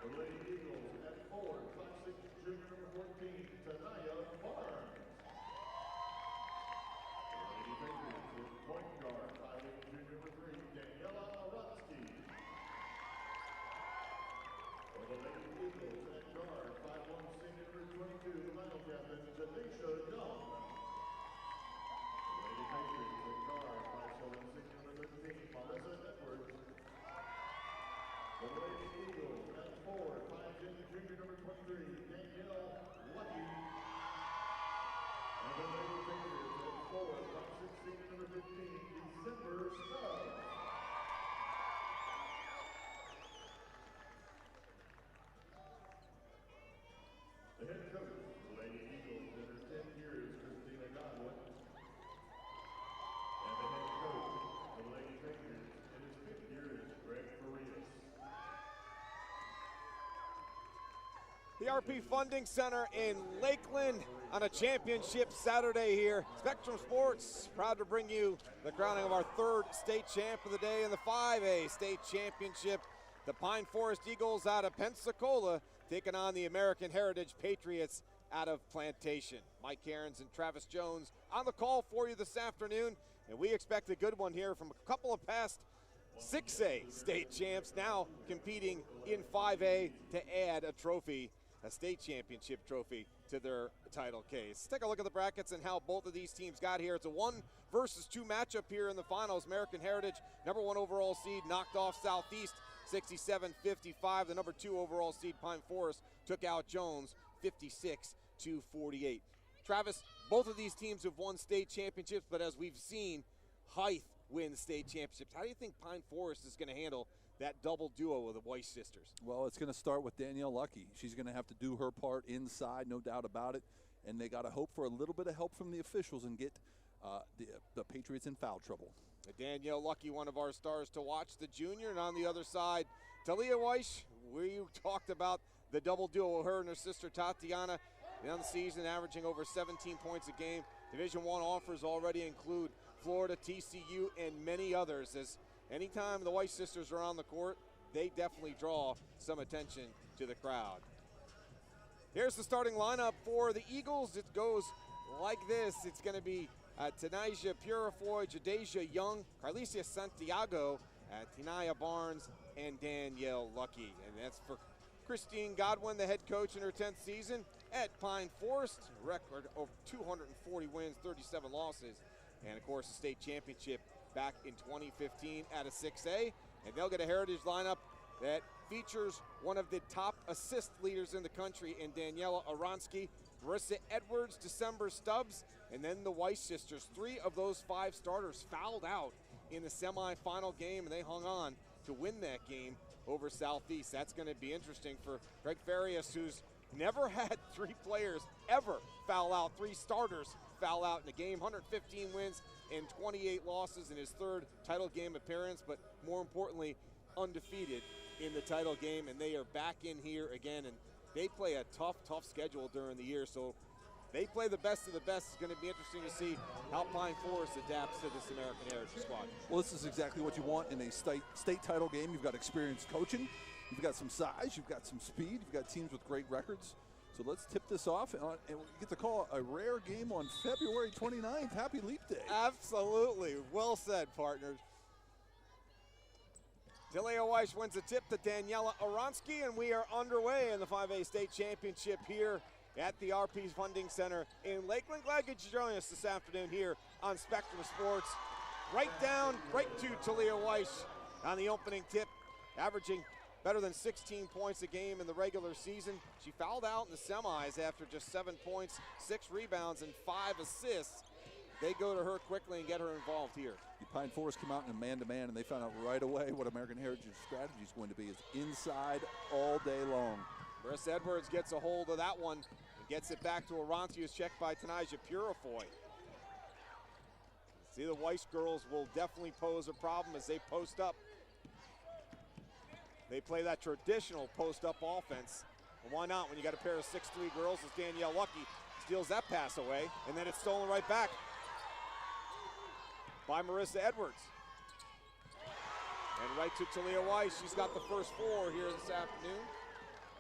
The Lady Eagles at 4, Classic Junior number 14, Tanaya Barnes. The Lady Patriots at point guard, 5'8" Junior number 3, Daniela Aransky. For the Lady Eagles at guard, 5'1" Senior number 22, the final captain, Janisha Young. The Lady Patriots at guard, 5'7" Senior number 13, Melissa Edwards. The Lady Eagles at 4, 5'10" Junior number 23, Danielle Lucky. And the Lady Patriots at 4, 5'6" Senior number 15, December Stubbs. The head coach of the Lady Eagles in her 10th year is Christina Godwin. And the head coach of the Lady Patriots in his 5th year is Greg Farias. The RP Funding Center in Lakeland on a championship Saturday here. Spectrum Sports proud to bring you the crowning of our 3rd state champ of the day in the 5A state championship. The Pine Forest Eagles out of Pensacola taking on the American Heritage Patriots out of Plantation. Mike Cairns and Travis Jones on the call for you this afternoon, and we expect a good one here from a couple of past 6A state champs now competing in 5A to add a trophy, a state championship trophy to their title case. Take a look at the brackets and how both of these teams got here. It's a 1 versus 2 matchup here in the finals. American Heritage, number 1 overall seed, knocked off Southeast 67-55. The number 2 overall seed, Pine Forest, took out Jones 56-48. Travis, both of these teams have won state championships, but as we've seen, Hythe win state championships. How do you think Pine Forest is going to handle that double duo of the Weiss sisters? Well, it's going to start with Danielle Lucky. She's going to have to do her part inside, no doubt about it. And they got to hope for a little bit of help from the officials and get the Patriots in foul trouble. Danielle Lucky, one of our stars to watch, the junior. And on the other side, Talia Weiss. We talked about the double duo, her and her sister Tatiana, on the season averaging over 17 points a game. Division I offers already include Florida, TCU, and many others. As anytime the Weiss sisters are on the court, they definitely draw some attention to the crowd. Here's the starting lineup for the Eagles. It goes like this. It's going to be Tanasia Purifoy, Jadeja Young, Carlicia Santiago, Tinaya Barnes, and Danielle Lucky. And that's for Christine Godwin, the head coach in her 10th season at Pine Forest. Record of 240 wins, 37 losses. And, of course, the state championship back in 2015 at a 6A. And they'll get a heritage lineup that features one of the top assist leaders in the country in Daniela Aransky, Marissa Edwards, December Stubbs, and then the Weiss sisters. 3 of those 5 starters fouled out in the semifinal game, and they hung on to win that game over Southeast. That's going to be interesting for Greg Farias, who's never had 3 players ever foul out, 3 starters foul out in a game. 115 wins and 28 losses in his 3rd title game appearance, but more importantly, undefeated in the title game, and they are back in here again, and they play a tough schedule during the year, so they play the best of the best. It's going to be interesting to see how Pine Forest adapts to this American Heritage squad. Well, this is exactly what you want in a state title game. You've got experienced coaching, you've got some size, you've got some speed, you've got teams with great records. So let's tip this off, and we get to call a rare game on February 29th. Happy Leap Day. Absolutely. Well said, partners. Talia Weiss wins a tip to Daniela Aransky, and we are underway in the 5A state championship here at the RP Funding Center in Lakeland. Glad you could join us this afternoon here on Spectrum Sports. Right to Talia Weiss on the opening tip, averaging better than 16 points a game in the regular season. She fouled out in the semis after just 7 points, 6 rebounds, and 5 assists. They go to her quickly and get her involved here. The Pine Forest came out in a man-to-man, and they found out right away what American Heritage's strategy is going to be. Is inside all day long. Marissa Edwards gets a hold of that one and gets it back to Aransky, who's checked by Tanasia Purifoy. See, the Weiss girls will definitely pose a problem as they post up. They play that traditional post-up offense. And why not when you got a pair of 6'3" girls as Danielle Lucky steals that pass away, and then it's stolen right back by Marissa Edwards. And right to Talia Weiss. She's got the first 4 here this afternoon.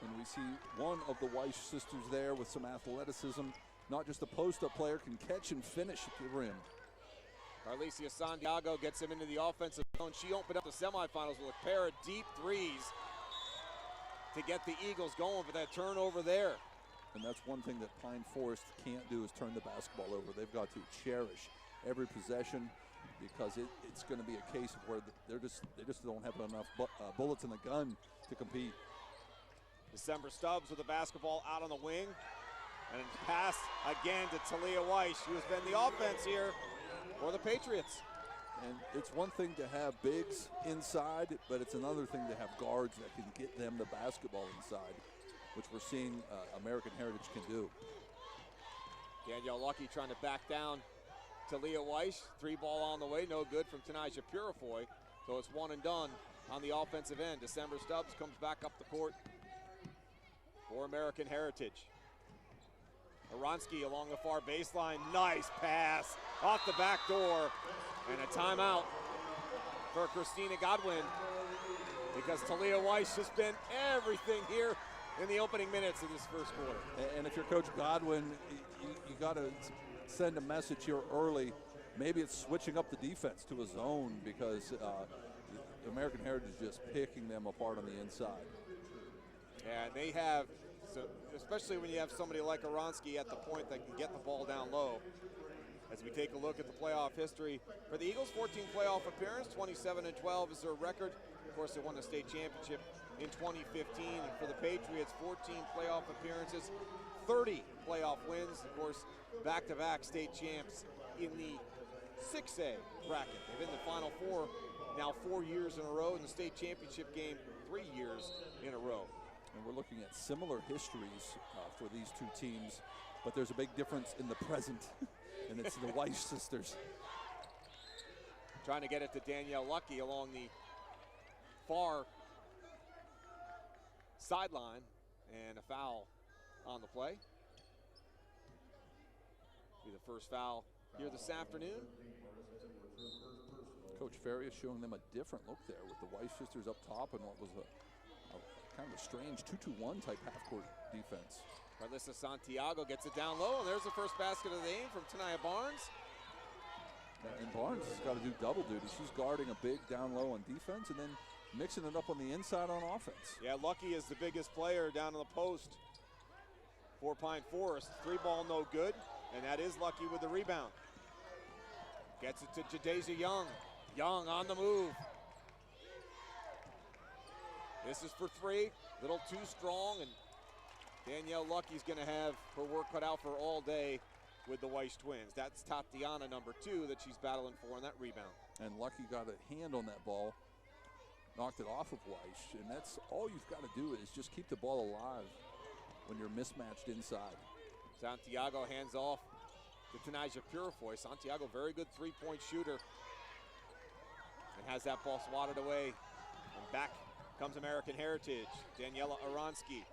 And we see one of the Weiss sisters there with some athleticism. Not just a post-up player, can catch and finish at the rim. Carlicia Santiago gets him into the offensive zone. She opened up the semifinals with a pair of deep threes to get the Eagles going for that turnover there. And that's one thing that Pine Forest can't do, is turn the basketball over. They've got to cherish every possession, because it's going to be a case of where they just don't have enough bullets in the gun to compete. December Stubbs with the basketball out on the wing. And pass again to Talia Weiss, who has been the offense here for the Patriots. And it's one thing to have bigs inside, but it's another thing to have guards that can get them the basketball inside, which we're seeing American Heritage can do. Danielle Lucky trying to back down Talia Weiss. Three ball on the way, no good from Tanaja Purifoy. So it's one and done on the offensive end. December Stubbs comes back up the court for American Heritage. Aronski along the far baseline. Nice pass off the back door. And a timeout for Christina Godwin, because Talia Weiss has been everything here in the opening minutes of this first quarter. And if you're Coach Godwin, you got to send a message here early. Maybe it's switching up the defense to a zone, because American Heritage is just picking them apart on the inside. And they have, so especially when you have somebody like Aronski at the point that can get the ball down low. As we take a look at the playoff history for the Eagles, 14 playoff appearance, 27-12 is their record. Of course, they won the state championship in 2015. And for the Patriots, 14 playoff appearances, 30 playoff wins. Of course, back-to-back state champs in the 6A bracket. They've been in the Final Four now 4 years in a row, in the state championship game 3 years in a row. And we're looking at similar histories for these two teams, but there's a big difference in the present. And it's the Weiss sisters. Trying to get it to Danielle Lucky along the far sideline, and a foul on the play. Be the first foul here this afternoon. Coach Ferry is showing them a different look there, with the Weiss sisters up top and what was a kind of a strange 2-2-1 type half-court defense. Carlissa Santiago gets it down low, and there's the first basket of the game from Tanaya Barnes. And Barnes has got to do double duty. She's guarding a big down low on defense and then mixing it up on the inside on offense. Yeah, Lucky is the biggest player down in the post for Pine Forest. Three ball no good, and that is Lucky with the rebound. Gets it to Jadeja Young. Young on the move. This is for three, little too strong, and Danielle Lucky's going to have her work cut out for all day with the Weiss twins. That's Tatiana, number 2, that she's battling for on that rebound. And Lucky got a hand on that ball, knocked it off of Weiss, and that's all you've got to do is just keep the ball alive when you're mismatched inside. Santiago hands off to Tanaja Purifoy. Santiago, very good three-point shooter, and has that ball swatted away. And back comes American Heritage, Daniela Aronski.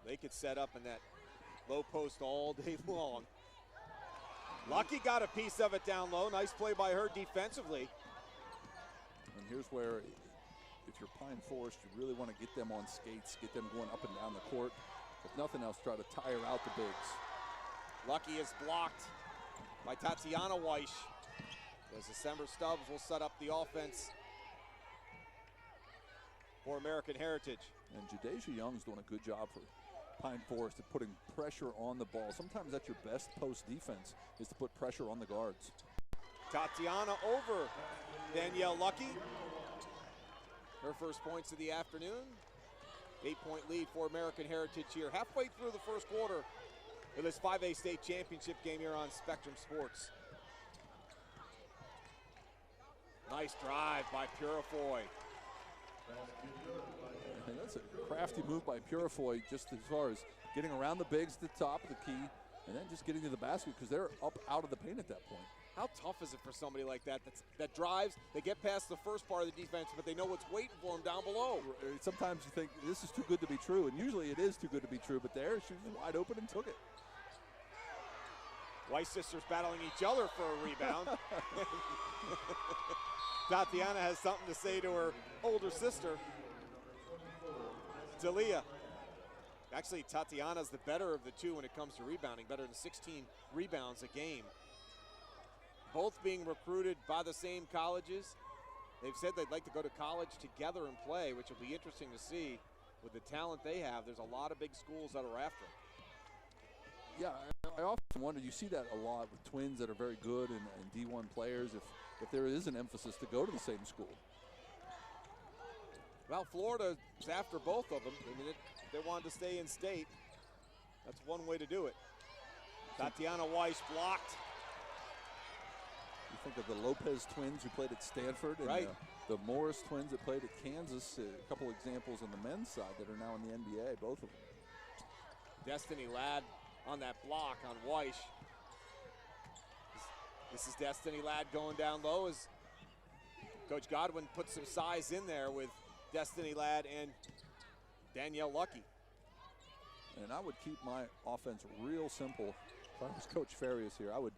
They could set up in that low post all day long. Lucky got a piece of it down low. Nice play by her defensively. And here's where, if you're Pine Forest, you really want to get them on skates, get them going up and down the court. If nothing else, try to tire out the bigs. Lucky is blocked by Tatiana Weiss. As December Stubbs will set up the offense for American Heritage. And Jadeja Young's doing a good job for Pine Forest at putting pressure on the ball. Sometimes that's your best post defense, is to put pressure on the guards. Tatiana over Danielle Lucky. Her first points of the afternoon. 8-point lead for American Heritage here. Halfway through the first quarter of this 5A state championship game here on Spectrum Sports. Nice drive by Purifoy. And that's a crafty move by Purifoy, just as far as getting around the bigs at the top of the key and then just getting to the basket, because they're up out of the paint at that point. How tough is it for somebody like that that drives, they get past the first part of the defense, but they know what's waiting for them down below? Sometimes you think this is too good to be true, and usually it is too good to be true, but there she was wide open and took it. Weiss sisters battling each other for a rebound. Tatiana has something to say to her older sister, Talia. Actually, Tatiana's the better of the two when it comes to rebounding, better than 16 rebounds a game. Both being recruited by the same colleges. They've said they'd like to go to college together and play, which will be interesting to see with the talent they have. There's a lot of big schools that are after them. Yeah, I often wonder, you see that a lot with twins that are very good and D1 players, if there is an emphasis to go to the same school. Well, Florida's after both of them. I mean, if they wanted to stay in state, that's one way to do it. Tatiana Weiss blocked. You think of the Lopez twins who played at Stanford and right. The Morris twins that played at Kansas, a couple examples on the men's side that are now in the NBA, both of them. Destiny Ladd on that block on Weiss. This is Destiny Ladd going down low as Coach Godwin puts some size in there with Destiny Ladd and Danielle Lucky. And I would keep my offense real simple. If I was Coach Farias here, I would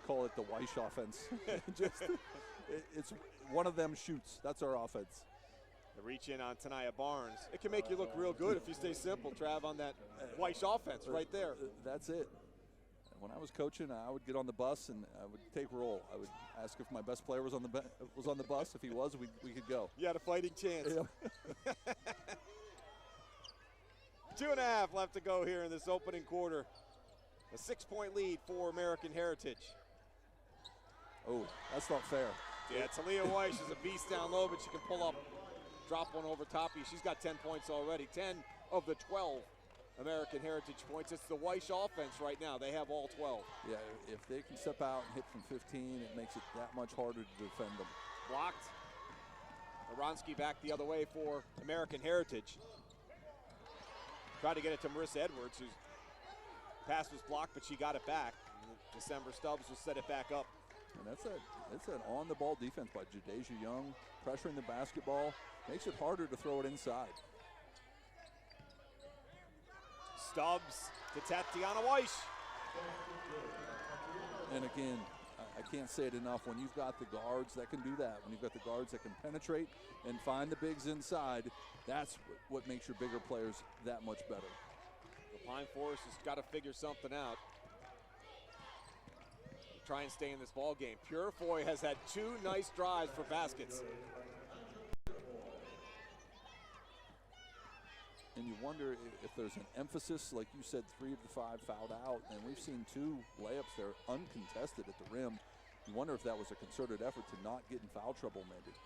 call it the Weiss offense. It's one of them shoots. That's our offense. The reach in on Tania Barnes. It can make you look real good if you stay simple, Trav, on that Weiss offense right there. That's it. When I was coaching, I would get on the bus and I would take roll. I would ask if my best player was on the bus. If he was, we could go. You had a fighting chance. Yeah. 2.5 left to go here in this opening quarter. A 6-point lead for American Heritage. Oh, that's not fair. Yeah, Talia Weiss is a beast down low, but she can pull up, drop one over top of you. She's got 10 points already. 10 of the 12 American Heritage points. It's the Weiss offense right now. They have all 12. Yeah, if they can step out and hit from 15, it makes it that much harder to defend them. Blocked. Aronski back the other way for American Heritage. Tried to get it to Marissa Edwards, whose pass was blocked, but she got it back. December Stubbs will set it back up. And that's an on-the-ball defense by Jadeja Young, pressuring the basketball. Makes it harder to throw it inside. Stubbs to Tatiana Weiss. And again, I can't say it enough. When you've got the guards that can do that, when you've got the guards that can penetrate and find the bigs inside, that's what makes your bigger players that much better. The Pine Forest has got to figure something out. Try and stay in this ball game. Purifoy has had 2 nice drives for baskets. And you wonder if there's an emphasis, like you said, 3 of the 5 fouled out, and we've seen 2 layups there uncontested at the rim. You wonder if that was a concerted effort to not get in foul trouble, maybe.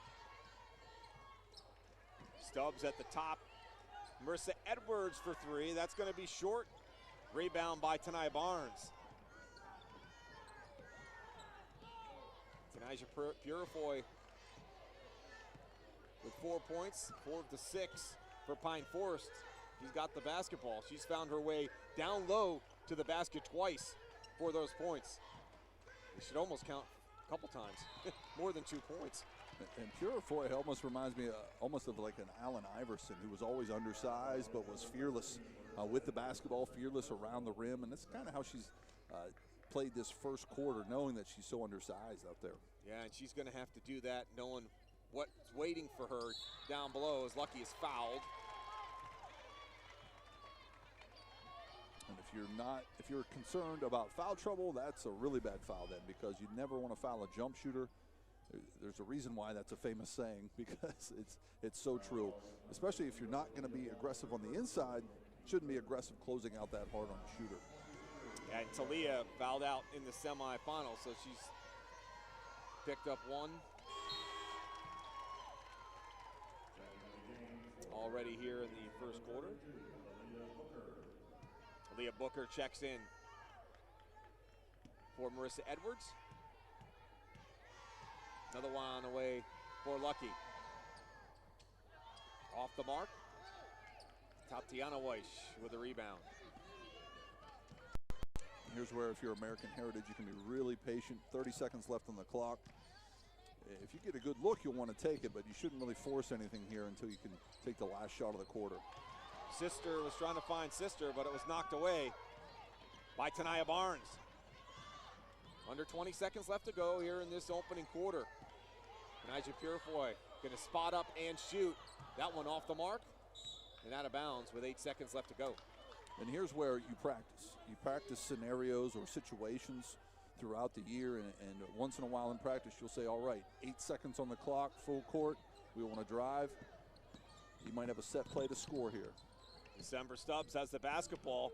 Stubbs at the top. Marissa Edwards for 3. That's going to be short. Rebound by Tania Barnes. Tanaja Purifoy with 4 points, 4 of the 6 for Pine Forest. She's got the basketball. She's found her way down low to the basket twice for those points. It should almost count a couple times, more than 2 points. And Purifoy almost reminds me almost of like an Allen Iverson, who was always undersized but was fearless with the basketball, fearless around the rim, and that's kind of how she's played this first quarter, knowing that she's so undersized out there. Yeah, and she's going to have to do that, knowing what's waiting for her down below as Lucky is fouled. And if you're concerned about foul trouble, that's a really bad foul then, because you never want to foul a jump shooter. There's a reason why that's a famous saying, because it's so true. Especially if you're not going to be aggressive on the inside, shouldn't be aggressive closing out that hard on a shooter. And Talia fouled out in the semifinal, so she's picked up 1. Already here in the first quarter. Leah Booker checks in for Marissa Edwards. Another one on the way for Lucky. Off the mark. Tatiana Weiss with a rebound. Here's where, if you're American Heritage, you can be really patient. 30 seconds left on the clock. If you get a good look, you'll want to take it, but you shouldn't really force anything here until you can take the last shot of the quarter. Sister was trying to find Sister, but it was knocked away by Tania Barnes. Under 20 seconds left to go here in this opening quarter. Nigel Purefoy going to spot up and shoot. That one off the mark and out of bounds with 8 seconds left to go. And here's where you practice. You practice scenarios or situations throughout the year, and once in a while in practice you'll say, all right, 8 seconds on the clock, full court, we want to drive. You might have a set play to score here. December Stubbs has the basketball.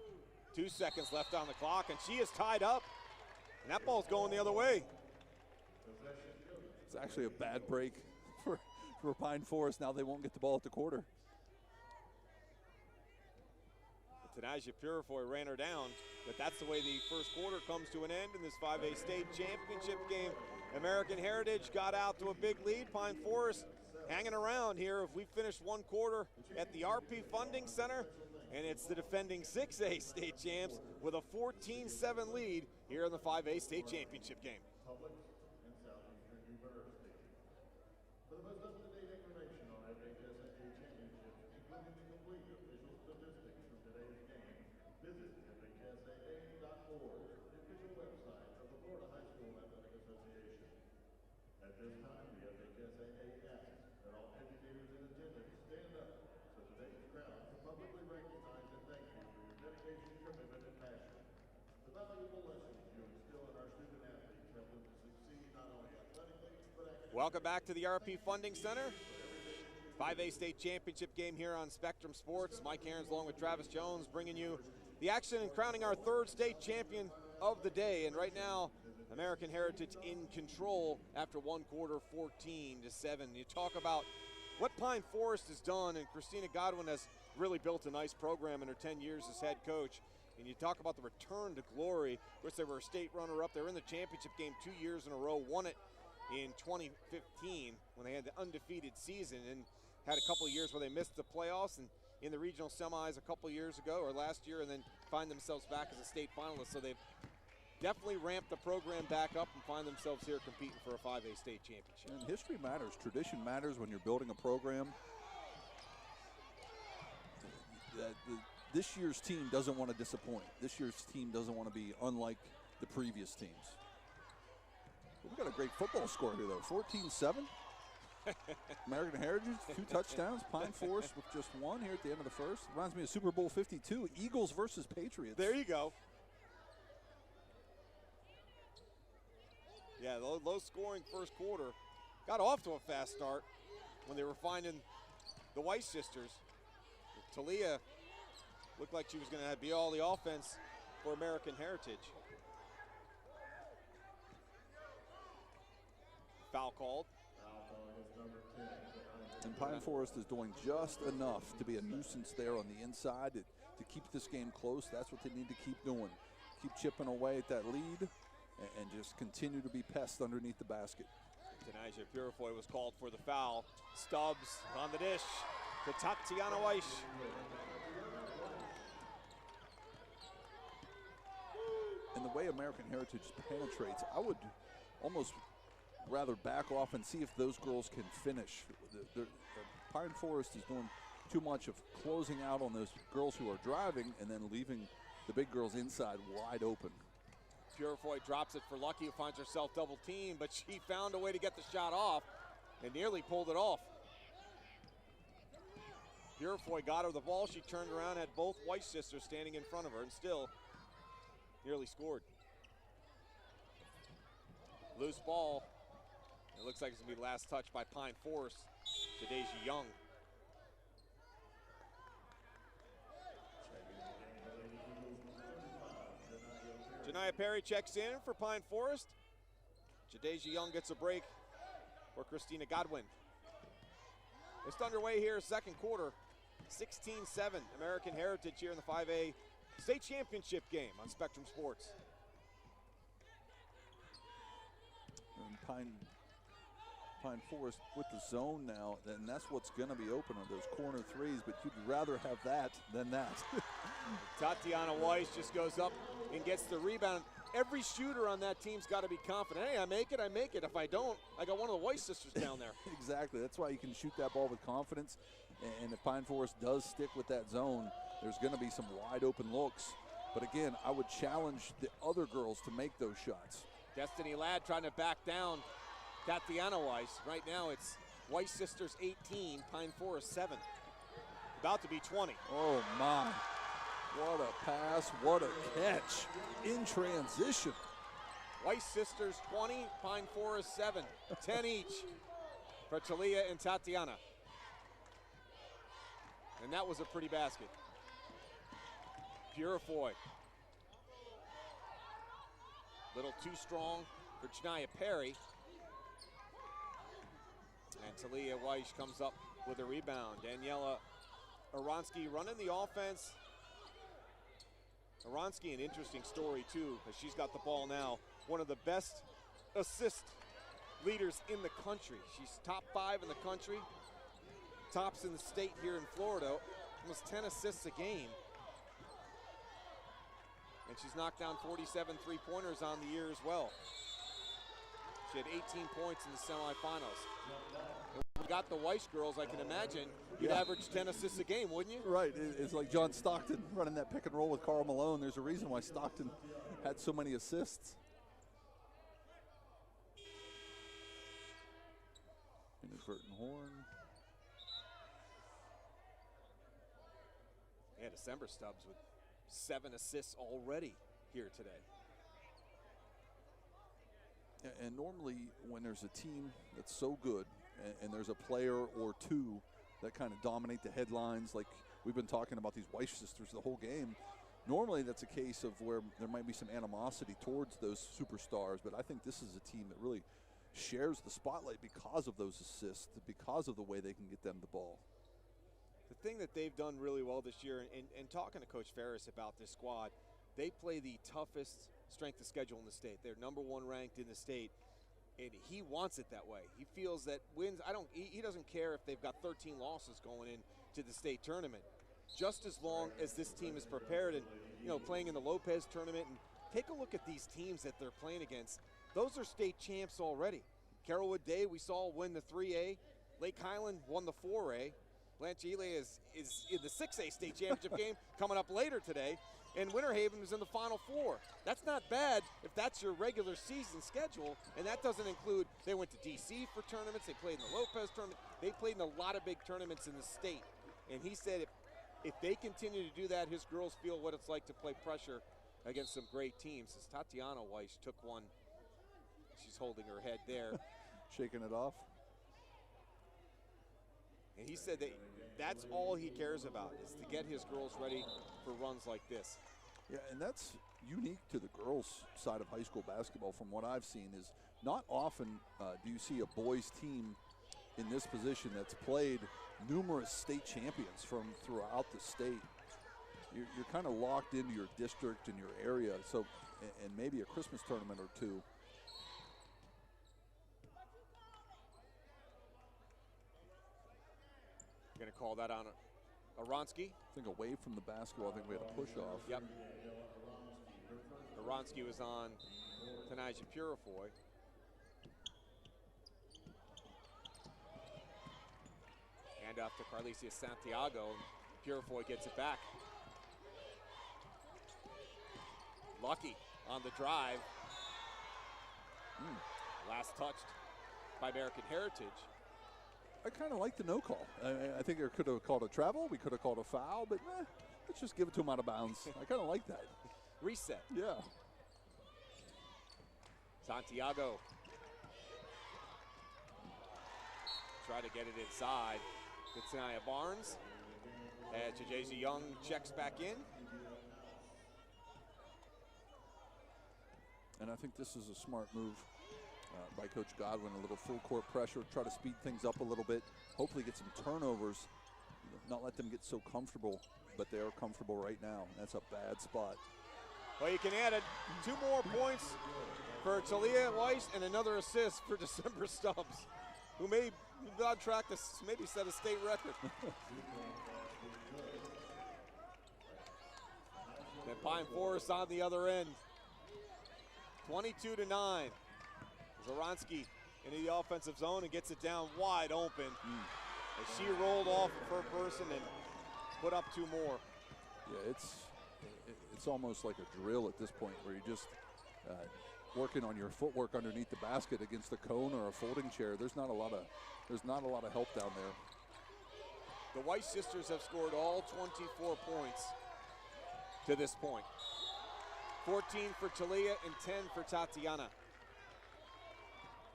2 seconds left on the clock, and she is tied up. And that ball's going the other way. It's actually a bad break for Pine Forest. Now they won't get the ball at the quarter. Tanaja Purefoy ran her down, but that's the way the first quarter comes to an end in this 5A state championship game. American Heritage got out to a big lead. Pine Forest hanging around here. If we finish one quarter at the RP Funding Center, and it's the defending 6A state champs with a 14-7 lead here in the 5A state championship game. Public and Southeastern University. For the most up-to-date information on FHSAA championships, including the complete official statistics from today's game, visit FHSAA.org, the official website of the Florida High School Athletic Association. At this time, the FHSAA asks that all educators in attendance stand up so today's crowd can publicly recognize and thank you for your dedication, commitment, and passion. The valuable lessons you instill in our student athletes help them to succeed not only athletically, but academically. Welcome back to the RP Funding Center. 5A state championship game here on Spectrum Sports. Mike Aarons along with Travis Jones bringing you the action and crowning our third state champion of the day. And right now, American Heritage in control after one quarter, 14-7. You talk about what Pine Forest has done, and Christina Godwin has really built a nice program in her 10 years as head coach. And you talk about the return to glory. Of course, they were a state runner-up. They were in the championship game 2 years in a row, won it in 2015 when they had the undefeated season, and had a couple of years where they missed the playoffs and in the regional semis a couple of years ago or last year, and then find themselves back as a state finalist. So they've definitely ramped the program back up and find themselves here competing for a 5A state championship. And history matters. Tradition matters when you're building a program. This year's team doesn't want to disappoint. This year's team doesn't want to be unlike the previous teams. We've got a great football score here, though. 14-7. American Heritage, 2 touchdowns. Pine Forest with just 1 here at the end of the first. Reminds me of Super Bowl 52, Eagles versus Patriots. There you go. Yeah, low scoring first quarter. Got off to a fast start when they were finding the Weiss sisters. Talia looked like she was going to be all the offense for American Heritage. Foul called. And Pine Forest is doing just enough to be a nuisance there on the inside to keep this game close. That's what they need to keep doing. Keep chipping away at that lead and just continue to be pests underneath the basket. Tanaja Purefoy was called for the foul. Stubbs on the dish to Tatiana Weiss. And the way American Heritage penetrates, I would almost rather back off and see if those girls can finish. The Pine Forest is doing too much of closing out on those girls who are driving and then leaving the big girls inside wide open. Purefoy drops it for Lucky, who finds herself double teamed, but she found a way to get the shot off and nearly pulled it off. Purefoy got her the ball. She turned around, had both Weiss sisters standing in front of her, and still nearly scored. Loose ball. It looks like it's going to be last touch by Pine Forest. Jadasia Young. Janiyah Perry checks in for Pine Forest. Jadasia Young gets a break for Christina Godwin. It's underway here, second quarter. 16-7, American Heritage here in the 5A state championship game on Spectrum Sports. And Pine Forest with the zone now, and that's what's going to be open on those corner threes, but you'd rather have that than that. Tatiana Weiss just goes up and gets the rebound. Every shooter on that team's got to be confident. Hey, I make it, I make it. If I don't, I got one of the Weiss sisters down there. Exactly. That's why you can shoot that ball with confidence. And if Pine Forest does stick with that zone, there's going to be some wide open looks. But again, I would challenge the other girls to make those shots. Destiny Ladd trying to back down Tatiana Weiss. Right now it's Weiss sisters 18, Pine Forest 7. About to be 20. Oh my, what a pass, what a catch in transition. Weiss sisters 20, Pine Forest 7. 10 each for Talia and Tatiana. And that was a pretty basket. Purifoy. Little too strong for Chania Perry. And Talia Weiss comes up with a rebound. Daniela Aronski running the offense. Aronski, an interesting story too, as she's got the ball now. One of the best assist leaders in the country. She's top 5 in the country, tops in the state here in Florida, almost 10 assists a game. And she's knocked down 47 three-pointers on the year as well. She had 18 points in the semifinals. And when we got the Weiss girls, I can imagine you'd average 10 assists a game, wouldn't you? Right, it's like John Stockton running that pick and roll with Karl Malone. There's a reason why Stockton had so many assists. Inadvertent horn. Yeah, December Stubbs with 7 assists already here today. And normally when there's a team that's so good and there's a player or two that kind of dominate the headlines, like we've been talking about these Weiss sisters the whole game, normally that's a case of where there might be some animosity towards those superstars, but I think this is a team that really shares the spotlight because of those assists, because of the way they can get them the ball. The thing that they've done really well this year, and talking to Coach Ferris about this squad, they play the toughest strength of schedule in the state. They're number 1 ranked in the state, and he wants it that way. He feels that wins, he doesn't care if they've got 13 losses going into the state tournament, just as long as this team is prepared and, playing in the Lopez tournament. And take a look at these teams that they're playing against. Those are state champs already. Carrollwood Day, we saw win the 3A. Lake Highland won the 4A. Blanche Ely is in the 6A state championship game coming up later today. And Winter Haven is in the Final 4. That's not bad if that's your regular season schedule, and that doesn't include, they went to D.C. for tournaments, they played in the Lopez tournament, they played in a lot of big tournaments in the state. And he said if they continue to do that, his girls feel what it's like to play pressure against some great teams. As Tatiana Weiss took one, she's holding her head there. Shaking it off. And he said that that's all he cares about, is to get his girls ready for runs like this. Yeah, and that's unique to the girls' side of high school basketball from what I've seen, is not often do you see a boys team in this position that's played numerous state champions from throughout the state. You're kind of locked into your district and your area, so and maybe a Christmas tournament or two. Going to call that on Aronski. I think away from the basketball, I think we had a push-off. Yep. Aronski was on Tanaja Purifoy. Hand off to Carlicia Santiago. Purifoy gets it back. Lucky on the drive. Last touched by American Heritage. I kind of like the no call. I think they could have called a travel. We could have called a foul, but let's just give it to him out of bounds. I kind of like that. Reset. Yeah. Santiago. Try to get it inside. Good Barnes. And Jajasia Young checks back in. And I think this is a smart move by Coach Godwin, a little full court pressure, try to speed things up a little bit, hopefully get some turnovers, not let them get so comfortable, but they are comfortable right now. That's a bad spot. Well, you can add it 2 more points for Talia Weiss and another assist for December Stubbs, who may be on track to maybe set a state record. Then Pine Forest on the other end. 22-9. Zoronsky into the offensive zone and gets it down wide open. As she rolled off of her person and put up 2 more. Yeah, it's almost like a drill at this point where you just working on your footwork underneath the basket against a cone or a folding chair. There's not a lot of help down there. The Weiss sisters have scored all 24 points to this point. 14 for Talia and 10 for Tatiana.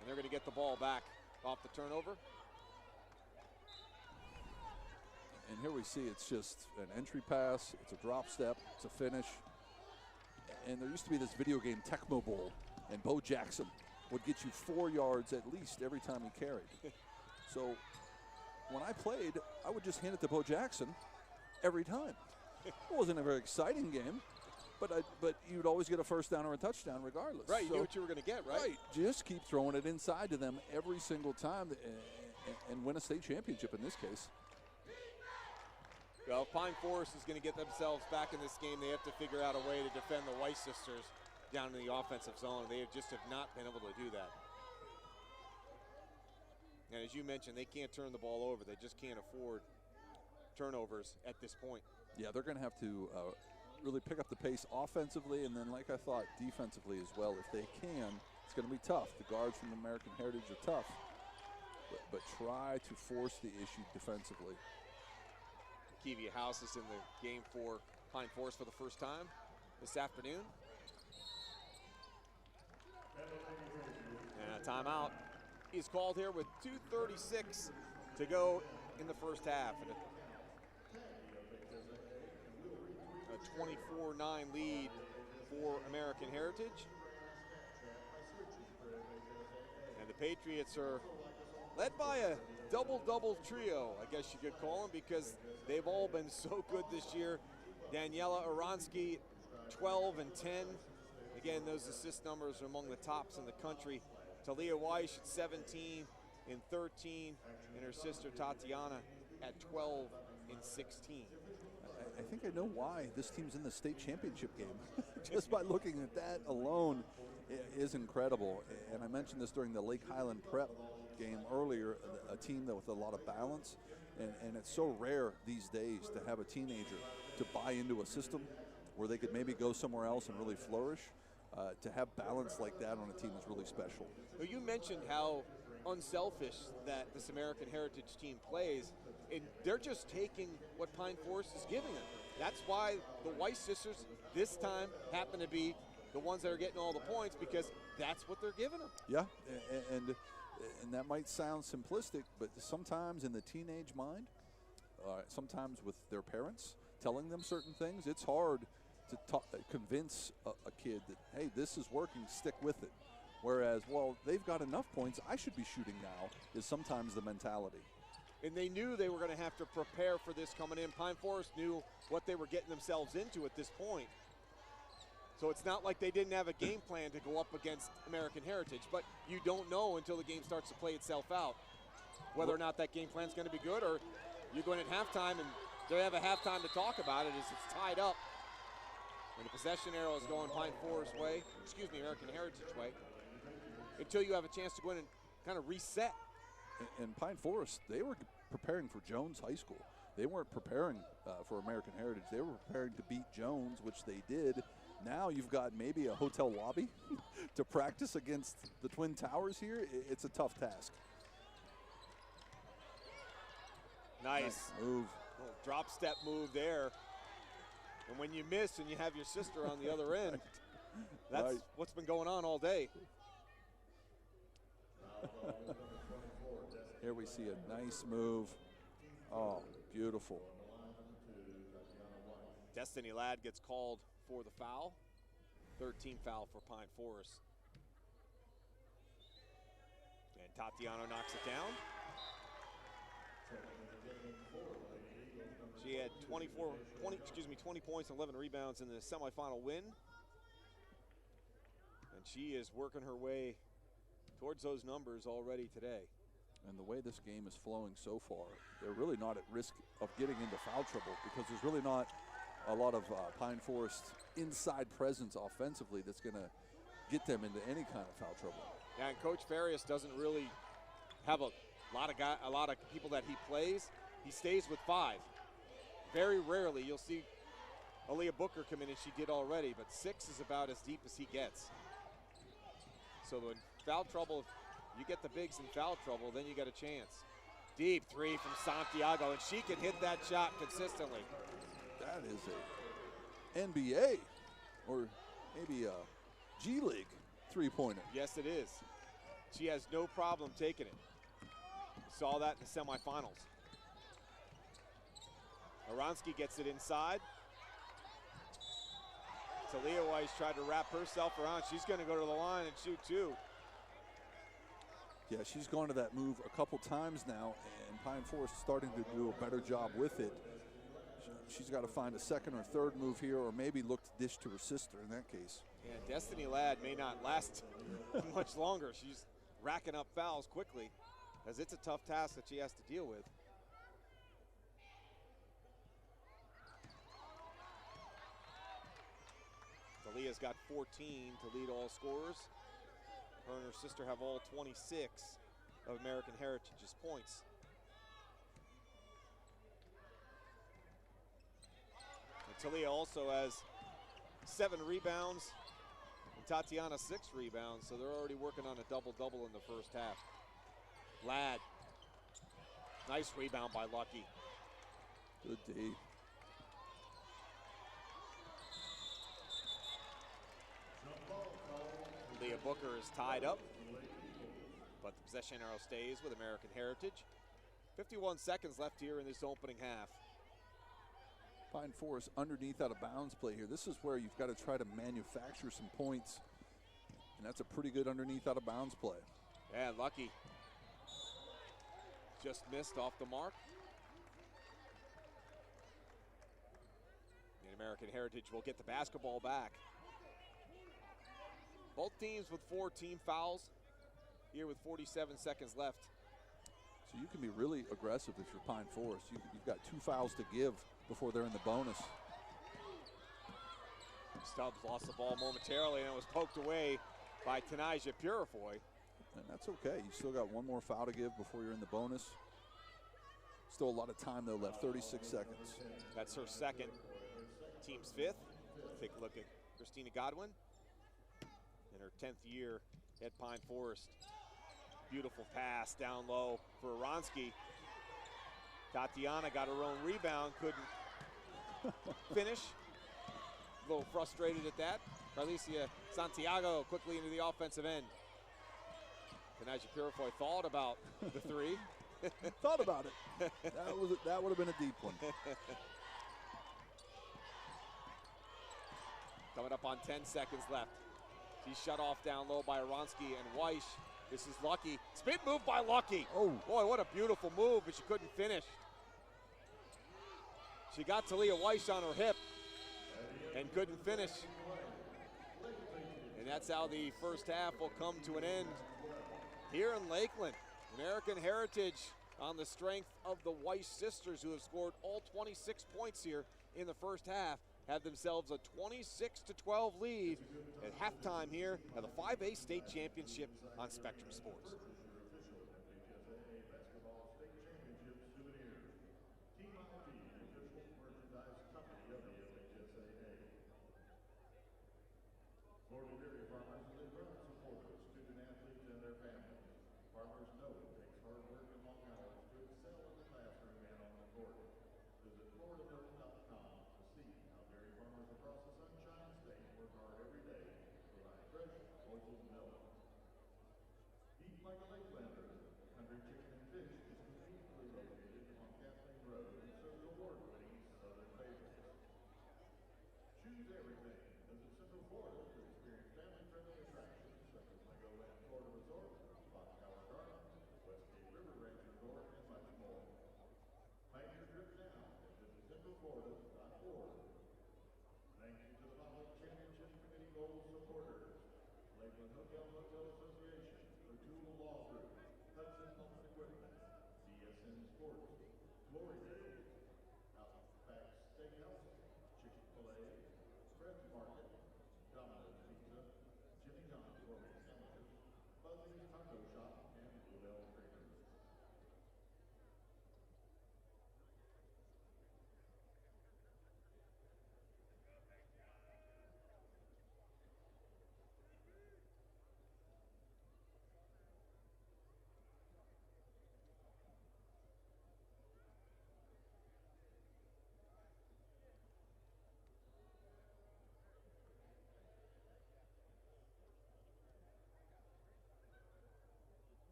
And they're going to get the ball back off the turnover. And here we see it's just an entry pass, it's a drop step, it's a finish. And there used to be this video game Tecmo Bowl, and Bo Jackson would get you 4 yards at least every time he carried. So when I played, I would just hand it to Bo Jackson every time. It wasn't a very exciting game, but you'd always get a first down or a touchdown regardless. Right, you knew what you were going to get, right? Right, just keep throwing it inside to them every single time and win a state championship in this case. Well, if Pine Forest is going to get themselves back in this game, they have to figure out a way to defend the Weiss sisters down in the offensive zone. They just have not been able to do that. And as you mentioned, they can't turn the ball over. They just can't afford turnovers at this point. Yeah, they're going to have to really pick up the pace offensively, and then, like I thought, defensively as well. If they can, it's going to be tough. The guards from American Heritage are tough, but try to force the issue defensively. Kevia House is in the game for Pine Forest for the first time this afternoon. And a timeout is called here with 2:36 to go in the first half. And a 24-9 lead for American Heritage. And the Patriots are led by a double-double trio, I guess you could call them, because they've all been so good this year. Daniela Aransky, 12 and 10. Again, those assist numbers are among the tops in the country. Talia Weiss at 17 and 13, and her sister Tatiana at 12 and 16. I think I know why this team's in the state championship game. Just by looking at that alone is incredible. And I mentioned this during the Lake Highland Prep game earlier, a team that with a lot of balance, and it's so rare these days to have a teenager to buy into a system where they could maybe go somewhere else and really flourish. To have balance like that on a team is really special. Well, you mentioned how unselfish that this American Heritage team plays, and they're just taking what Pine Forest is giving them. That's why the Weiss sisters this time happen to be the ones that are getting all the points, because that's what they're giving them. Yeah, and that might sound simplistic, but sometimes in the teenage mind, sometimes with their parents telling them certain things, it's hard to convince a kid that, hey, this is working, stick with it. Whereas, well, they've got enough points, I should be shooting now, is sometimes the mentality. And they knew they were going to have to prepare for this coming in. Pine Forest knew what they were getting themselves into at this point. So it's not like they didn't have a game plan to go up against American Heritage, but you don't know until the game starts to play itself out whether or not that game plan is going to be good, or you're going at halftime and they have a halftime to talk about it as it's tied up. And the possession arrow is going Pine Forest way, American Heritage way, until you have a chance to go in and kind of reset. And Pine Forest, they were preparing for Jones High School. They weren't preparing for American Heritage. They were preparing to beat Jones, which they did. Now you've got maybe a hotel lobby to practice against the Twin Towers here. It's a tough task. Nice move. Little drop step move there. And when you miss and you have your sister on the other end, that's right. What's been going on all day. Here we see a nice move. Oh, beautiful. Destiny Ladd gets called for the foul. 13 foul for Pine Forest. And Tatiana knocks it down. She had 20 points and 11 rebounds in the semifinal win. And she is working her way towards those numbers already today. And the way this game is flowing so far, they're really not at risk of getting into foul trouble, because there's really not a lot of Pine Forest inside presence offensively that's going to get them into any kind of foul trouble. Yeah, and Coach Farias doesn't really have a lot of people that he plays. He stays with 5. Very rarely you'll see Aaliyah Booker come in, and she did already, but 6 is about as deep as he gets. So when foul trouble, you get the bigs in foul trouble, then you got a chance. Deep three from Santiago, and she can hit that shot consistently. That is a NBA or maybe a G League three-pointer. Yes, it is. She has no problem taking it. Saw that in the semifinals. Aronski gets it inside. Talia Weiss tried to wrap herself around. She's going to go to the line and shoot two. Yeah, she's gone to that move a couple times now, and Pine Forest starting to do a better job with it. She's got to find a second or third move here, or maybe look to dish to her sister in that case. Yeah, Destiny Ladd may not last much longer. She's racking up fouls quickly, as it's a tough task that she has to deal with. Talia's got 14 to lead all scorers. Her and her sister have all 26 of American Heritage's points. And Talia also has 7 rebounds, and Tatiana 6 rebounds, so they're already working on a double-double in the first half. Ladd, nice rebound by Lucky. Good D. Leah Booker is tied up, but the possession arrow stays with American Heritage. 51 seconds left here in this opening half. Pine Forest underneath out of bounds play here. This is where you've got to try to manufacture some points, and that's a pretty good underneath out of bounds play. Yeah, Lucky just missed off the mark. The American Heritage will get the basketball back. Both teams with 4 team fouls here with 47 seconds left. So you can be really aggressive if you're Pine Forest. You've got 2 fouls to give before they're in the bonus. Stubbs lost the ball momentarily and it was poked away by Tanaja Purifoy. And that's okay. You still got 1 more foul to give before you're in the bonus. Still a lot of time though left, 36 seconds. That's her second. Team's 5th. Take a look at Christina Godwin in her 10th year at Pine Forest. Beautiful pass down low for Aronski. Tatiana got her own rebound, couldn't finish. A little frustrated at that. Carlicia Santiago quickly into the offensive end. Tanaja Purifoy thought about the 3. Thought about it. That would have been a deep one. Coming up on 10 seconds left. She's shut off down low by Aronski and Weiss. This is Lucky. Spin move by Lucky. Oh, boy, what a beautiful move, but she couldn't finish. She got Talia Weiss on her hip and couldn't finish. And that's how the first half will come to an end here in Lakeland. American Heritage on the strength of the Weiss sisters, who have scored all 26 points here in the first half, have themselves a 26-12 lead at halftime here at the 5A State Championship on Spectrum Sports.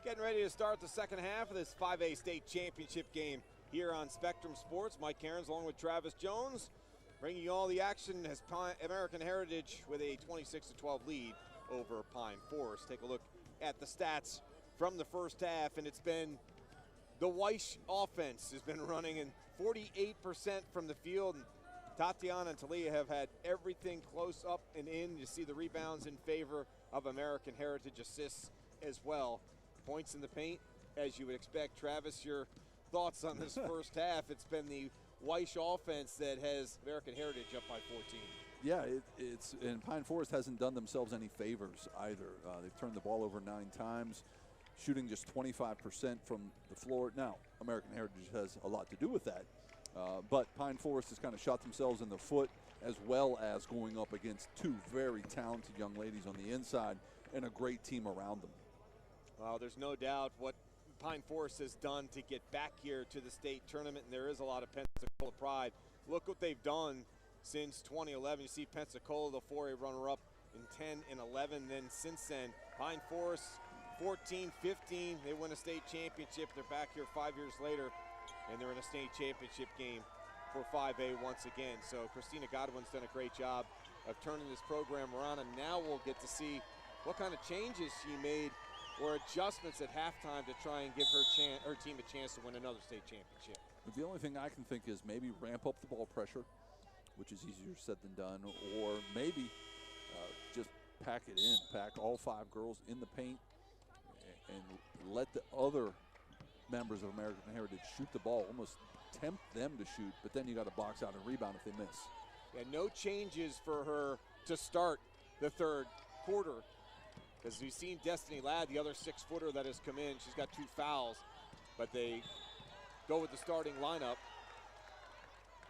Getting ready to start the second half of this 5A state championship game here on Spectrum Sports. Mike Cairns along with Travis Jones, bringing you all the action as American Heritage with a 26-12 lead over Pine Forest. Take a look at the stats from the first half, and it's been the Weish offense has been running in 48% from the field. And Tatiana and Talia have had everything close up and in. You see the rebounds in favor of American Heritage, assists as well. Points in the paint, as you would expect. Travis, your thoughts on this first half? It's been the Weish offense that has American Heritage up by 14. Yeah, and Pine Forest hasn't done themselves any favors either. They've turned the ball over 9 times, shooting just 25% from the floor. Now, American Heritage has a lot to do with that, but Pine Forest has kind of shot themselves in the foot, as well as going up against 2 very talented young ladies on the inside and a great team around them. Well, there's no doubt what Pine Forest has done to get back here to the state tournament, and there is a lot of Pensacola pride. Look what they've done since 2011. You see Pensacola, the 4A runner-up in 10 and 11. Then since then, Pine Forest 14, 15, they win a state championship. They're back here 5 years later, and they're in a state championship game for 5A once again. So Christina Godwin's done a great job of turning this program around, and now we'll get to see what kind of changes she made or adjustments at halftime to try and give her team a chance to win another state championship. The only thing I can think is maybe ramp up the ball pressure, which is easier said than done, or maybe just pack it in, pack all 5 girls in the paint and let the other members of American Heritage shoot the ball, almost tempt them to shoot, but then you got to box out and rebound if they miss. Yeah, no changes for her to start the third quarter. As we've seen Destiny Ladd, the other 6-footer that has come in, she's got 2 fouls, but they go with the starting lineup.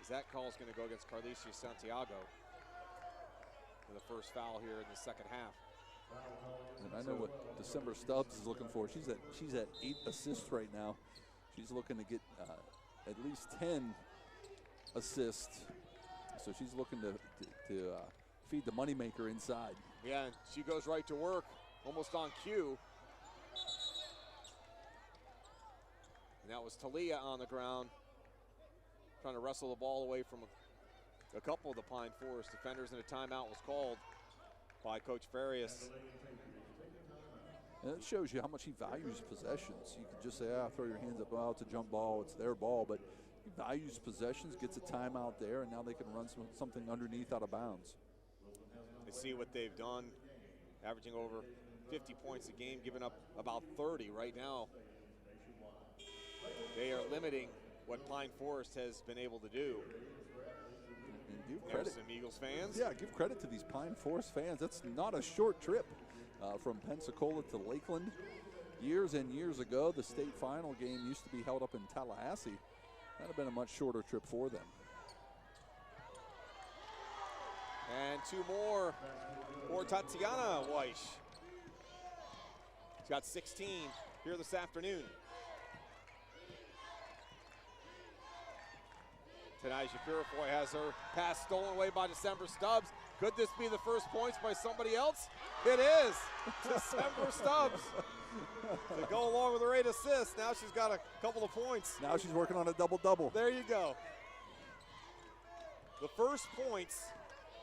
As that call is going to go against Carlicia Santiago for the first foul here in the second half. And I know what December Stubbs is looking for. She's at 8 assists right now. She's looking to get at least 10 assists. So she's looking to feed the moneymaker inside. Yeah, and she goes right to work, almost on cue. And that was Talia on the ground, trying to wrestle the ball away from a couple of the Pine Forest defenders, and a timeout was called by Coach Farias. And it shows you how much he values possessions. You can just say, throw your hands up, it's a jump ball, it's their ball, but he values possessions, gets a timeout there, and now they can run something underneath out of bounds. They see what they've done, averaging over 50 points a game, giving up about 30 right now. They are limiting what Pine Forest has been able to do. And give There's credit. some Eagles fans. Yeah, give credit to these Pine Forest fans. That's not a short trip from Pensacola to Lakeland. Years and years ago, the state final game used to be held up in Tallahassee. That would have been a much shorter trip for them. And 2 more for Tatiana Weish. She's got 16 here this afternoon. Tanisha Purifoy has her pass stolen away by December Stubbs. Could this be the first points by somebody else? It is. December Stubbs to go along with her 8 assists. Now she's got a couple of points. Now she's working on a double-double. There you go. The first points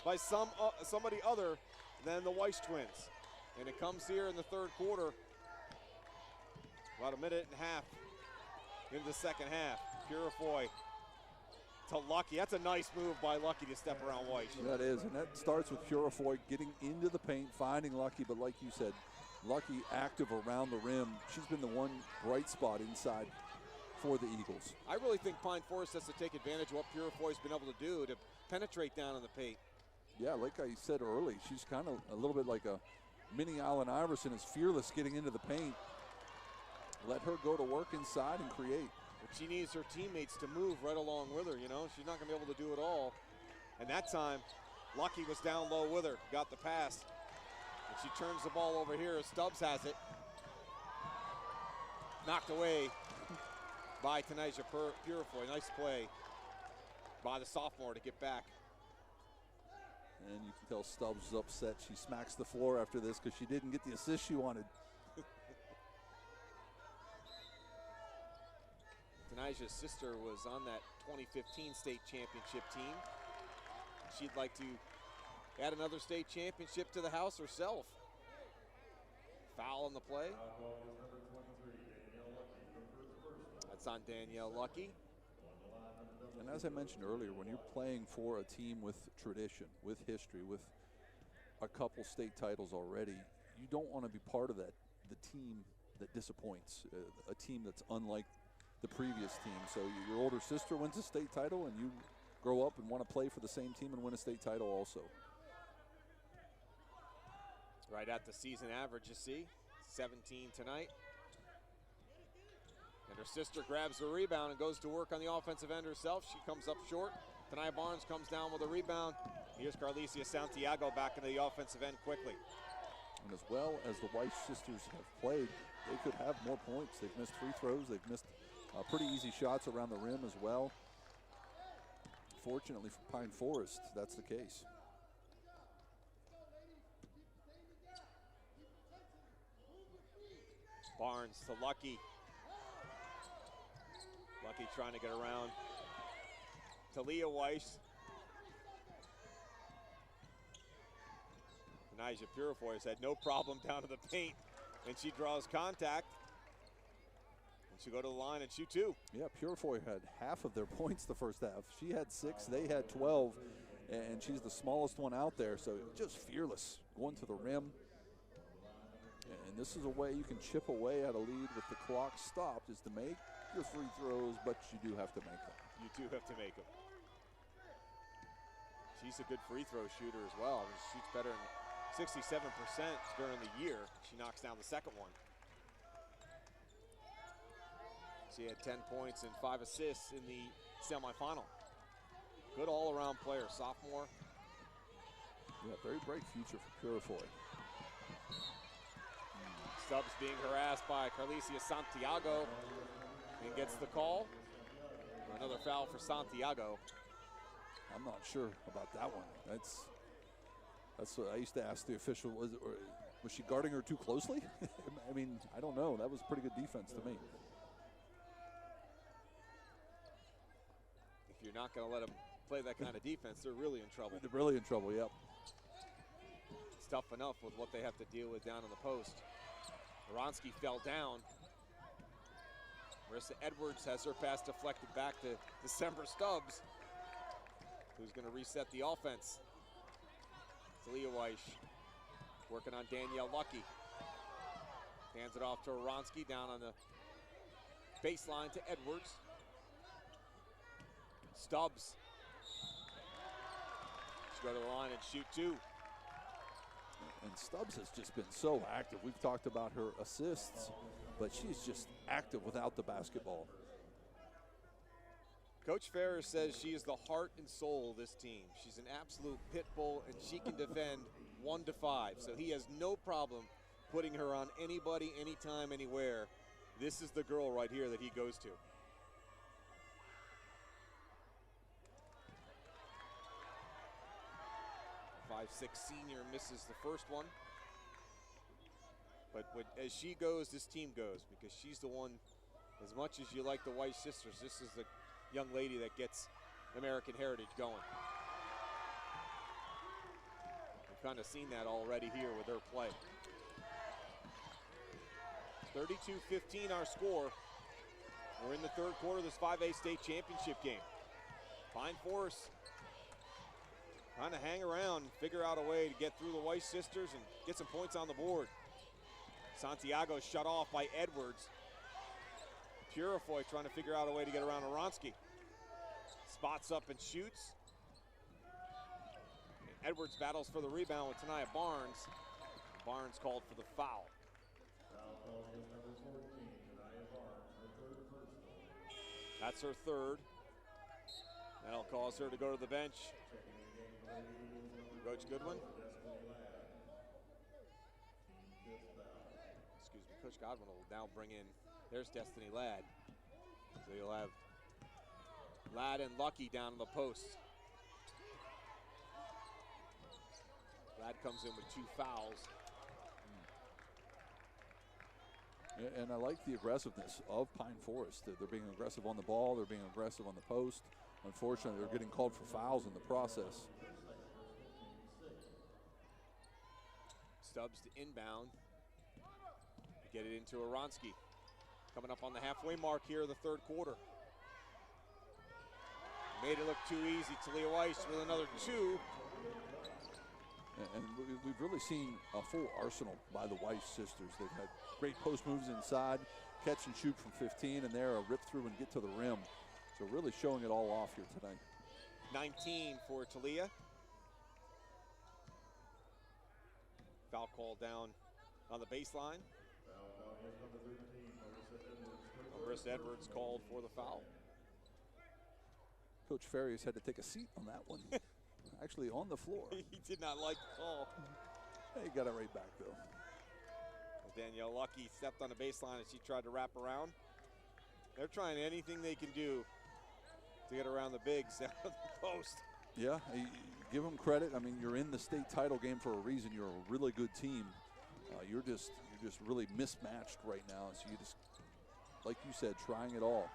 by somebody other than the Weiss twins. And it comes here in the third quarter. About a minute and a half into the second half. Purifoy to Lucky. That's a nice move by Lucky to step around Weiss. That is, and that starts with Purifoy getting into the paint, finding Lucky, but like you said, Lucky active around the rim. She's been the one bright spot inside for the Eagles. I really think Pine Forest has to take advantage of what Purifoy's been able to do to penetrate down in the paint. Yeah, like I said early, she's kind of a little bit like a mini Allen Iverson, is fearless getting into the paint. Let her go to work inside and create. But she needs her teammates to move right along with her, you know. She's not going to be able to do it all. And that time, Lucky was down low with her, got the pass. And she turns the ball over here as Stubbs has it. Knocked away by Tanisha Purifoy. Nice play by the sophomore to get back. And you can tell Stubbs is upset. She smacks the floor after this because she didn't get the assist she wanted. Tanaja's sister was on that 2015 state championship team. She'd like to add another state championship to the house herself. Foul on the play. That's on Danielle Lucky. And as I mentioned earlier, when you're playing for a team with tradition, with history, with a couple state titles already, you don't want to be part of that, the team that disappoints, a team that's unlike the previous team. So your older sister wins a state title and you grow up and want to play for the same team and win a state title also. Right at the season average, you see, 17 tonight. And her sister grabs the rebound and goes to work on the offensive end herself. She comes up short. Tania Barnes comes down with a rebound. Here's Carlicia Santiago back into the offensive end quickly. And as well as the Weiss sisters have played, they could have more points. They've missed free throws. They've missed pretty easy shots around the rim as well. Fortunately for Pine Forest, that's the case. Barnes to Lucky. Lucky trying to get around Talia Weiss. Naija Purifoy has had no problem down to the paint, and she draws contact. And she'll go to the line and shoot two. Yeah, Purifoy had half of their points the first half. She had 6, they had 12, and she's the smallest one out there, so just fearless, going to the rim. And this is a way you can chip away at a lead with the clock stopped, is to make your free throws, but you do have to make them. You do have to make them. She's a good free throw shooter as well. I mean, she shoots better than 67% during the year. She knocks down the second one. She had 10 points and 5 assists in the semifinal. Good all-around player, sophomore. Yeah, very bright future for Purifoy. Stubbs being harassed by Carlicia Santiago and gets the call. Another foul for Santiago. I'm not sure about that one. That's what I used to ask the official. Was she guarding her too closely? I mean, I don't know. That was pretty good defense to me. If you're not going to let them play that kind of defense, they're really in trouble. They're really in trouble, yep. It's tough enough with what they have to deal with down in the post. Oronsky fell down. Marissa Edwards has her pass deflected back to December Stubbs, who's going to reset the offense. Talia Weiss working on Danielle Lucky. Hands it off to Oronsky down on the baseline to Edwards. Stubbs. She'll go to the line and shoot two. And Stubbs has just been so active. We've talked about her assists, but she's just active without the basketball. Coach Ferrer says she is the heart and soul of this team. She's an absolute pit bull, and she can defend 1 to 5. So he has no problem putting her on anybody, anytime, anywhere. This is the girl right here that he goes to. 5'6" senior misses the first one. But as she goes, this team goes, because she's the one, as much as you like the Weiss sisters, this is the young lady that gets American heritage going. We've kind of seen that already here with her play. 32-15 our score. We're in the third quarter of this 5A state championship game. Pine Forest trying to hang around, figure out a way to get through the Weiss sisters and get some points on the board. Santiago shut off by Edwards. Purifoy trying to figure out a way to get around Oronsky. Spots up and shoots. And Edwards battles for the rebound with Tania Barnes. Barnes called for the foul. That's her third. That'll cause her to go to the bench. Coach Goodwin. Excuse me, Coach Godwin will now bring in, there's Destiny Ladd. So you'll have Ladd and Lucky down in the post. Ladd comes in with 2 fouls. And I like the aggressiveness of Pine Forest. They're being aggressive on the ball. They're being aggressive on the post. Unfortunately, they're getting called for fouls in the process. Stubbs to inbound. Get it into Aronski. Coming up on the halfway mark here of the third quarter. Made it look too easy. Talia Weiss with another 2. And we've really seen a full arsenal by the Weiss sisters. They've had great post moves inside, catch and shoot from 15, and they're a rip through and get to the rim. So really showing it all off here tonight. 19 for Talia. Foul call down on the baseline. Marissa Edwards called for the foul. Coach Farias had to take a seat on that one. Actually on the floor. He did not like the call. He got it right back, though. Danielle Lucky stepped on the baseline as she tried to wrap around. They're trying anything they can do to get around the bigs out of the post. Yeah, give them credit. I mean, you're in the state title game for a reason. You're a really good team. You're just really mismatched right now. So you just, like you said, trying it all.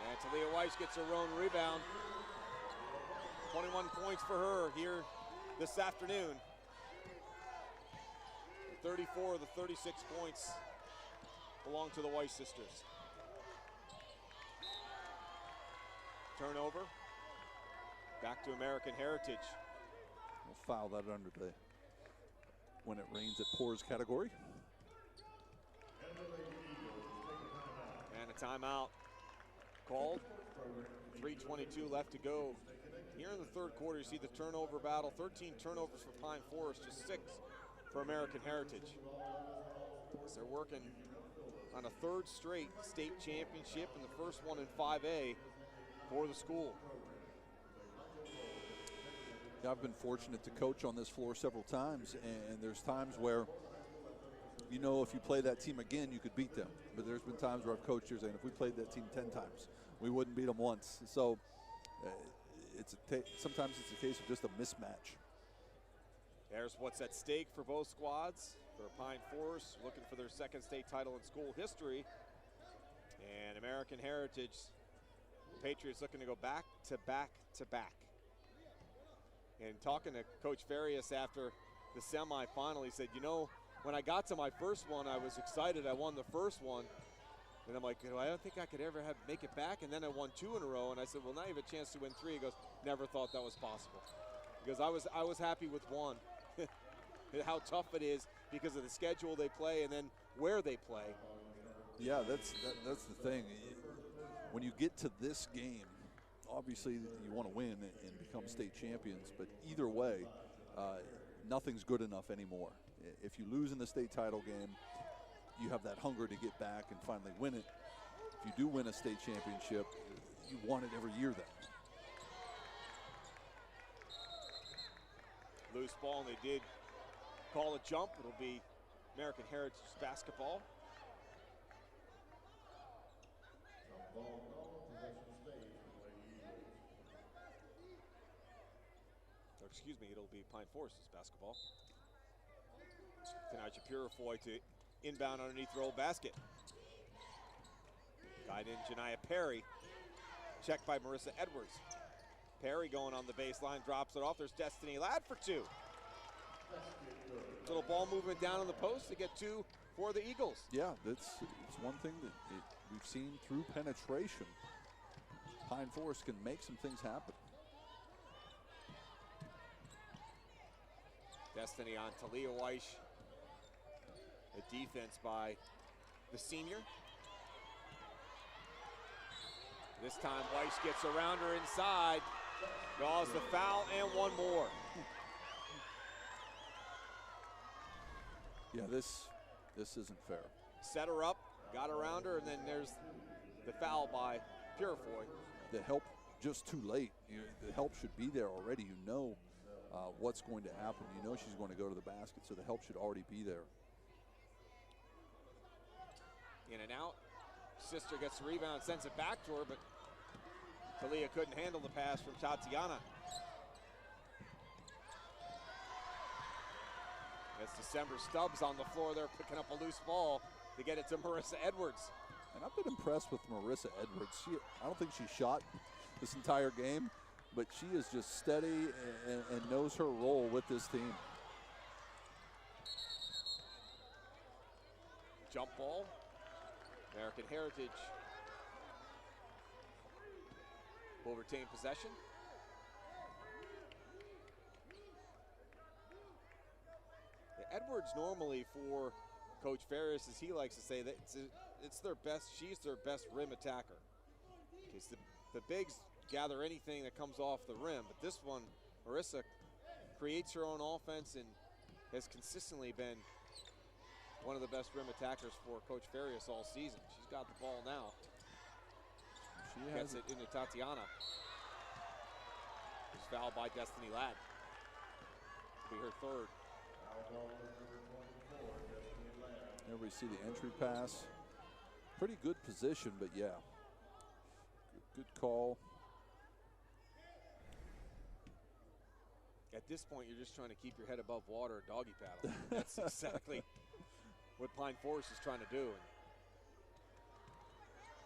And Talia Weiss gets her own rebound. 21 points for her here this afternoon. 34 of the 36 points belong to the Weiss sisters. Turnover. Back to American Heritage. We'll foul that under the when it rains it pours category. And a timeout called. 3:22 left to go. Here in the third quarter, you see the turnover battle. 13 turnovers for Pine Forest, just 6 for American Heritage. So they're working on a third straight state championship and the first one in 5A for the school. Yeah, I've been fortunate to coach on this floor several times, and there's times where, you know, if you play that team again, you could beat them. But there's been times where I've coached here saying, if we played that team 10 times, we wouldn't beat them once. So sometimes it's a case of just a mismatch. There's what's at stake for both squads. For Pine Forest, looking for their second state title in school history. And American Heritage, Patriots looking to go back to back to back. And talking to Coach Farias after the semifinal, he said, you know, when I got to my first one, I was excited. I won the first one. And I'm like, I don't think I could ever make it back. And then I won 2 in a row. And I said, well, now you have a chance to win 3. He goes, never thought that was possible. Because I was happy with 1. How tough it is because of the schedule they play and then where they play. Yeah, that's the thing. When you get to this game, obviously you want to win and become state champions. But either way, nothing's good enough anymore. If you lose in the state title game, you have that hunger to get back and finally win it. If you do win a state championship, you want it every year then. Loose ball, and they did call a jump. It'll be American Heritage basketball. Or excuse me, it'll be Pine Forest's basketball. Tanaja Purifoy to inbound underneath the roll basket. Guide in Janiyah Perry. Checked by Marissa Edwards. Perry going on the baseline, drops it off. There's Destiny Ladd for 2. Little ball movement down on the post to get 2 for the Eagles. Yeah, it's one thing that we've seen through penetration. Pine Forest can make some things happen. Destiny on Talia Weiss. The defense by the senior. This time Weiss gets around her inside. Draws the foul and 1 more. Yeah, this isn't fair. Set her up, got around her, and then there's the foul by Purifoy. The help just too late. The help should be there already. You know what's going to happen. You know she's going to go to the basket, so the help should already be there. In and out. Sister gets the rebound, sends it back to her, but Talia couldn't handle the pass from Tatiana. As December Stubbs on the floor there picking up a loose ball to get it to Marissa Edwards. And I've been impressed with Marissa Edwards. I don't think she shot this entire game, but she is just steady and knows her role with this team. Jump ball, American Heritage will retain possession. Edwards normally for Coach Ferris, as he likes to say, that it's their best, she's their best rim attacker. Because the bigs gather anything that comes off the rim, but this one, Marissa creates her own offense and has consistently been one of the best rim attackers for Coach Farias all season. She's got the ball now. She gets it into Tatiana. She's fouled by Destiny Ladd. It'll be her third. There we see the entry pass. Pretty good position, but yeah. Good call. At this point, you're just trying to keep your head above water, doggy paddle. That's exactly what Pine Forest is trying to do. And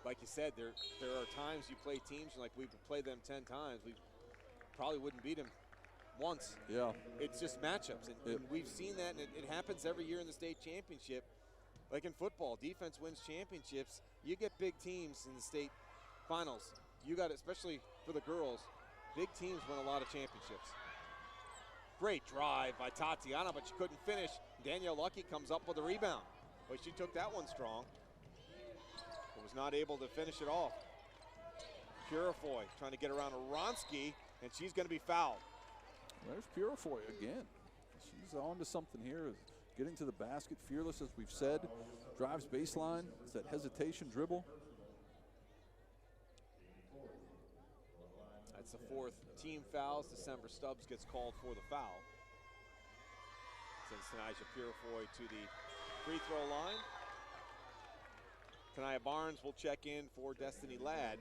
like you said, there are times you play teams, like we play them 10 times, we probably wouldn't beat them once. Yeah. It's just matchups, and we've seen that, and it happens every year in the state championship. Like in football, defense wins championships. You get big teams in the state finals. You got, especially for the girls, big teams win a lot of championships. Great drive by Tatiana, but she couldn't finish. Danielle Lucky comes up with a rebound. But she took that one strong, but was not able to finish it off. Purifoy trying to get around Aronsky, and she's going to be fouled. There's Purifoy again. She's on to something here. Getting to the basket, fearless, as we've said. Drives baseline. It's that hesitation dribble. That's the fourth team fouls. December Stubbs gets called for the foul. Sends Tanaja Purifoy to the free throw line. Tanaya Barnes will check in for Destiny Ladd.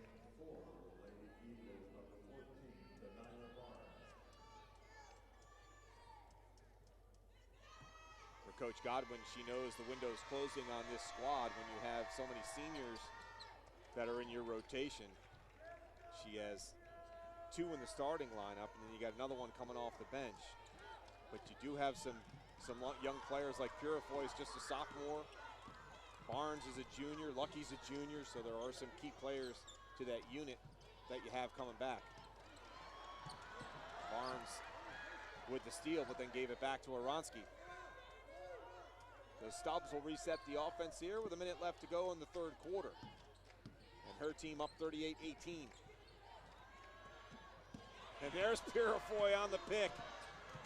Coach Godwin, she knows the window's closing on this squad when you have so many seniors that are in your rotation. She has 2 in the starting lineup, and then you got another one coming off the bench. But you do have some young players like Purifoy's just a sophomore. Barnes is a junior, Lucky's a junior, so there are some key players to that unit that you have coming back. Barnes with the steal, but then gave it back to Aronsky. So Stubbs will reset the offense here with a minute left to go in the third quarter. And her team up 38-18. And there's Purifoy on the pick.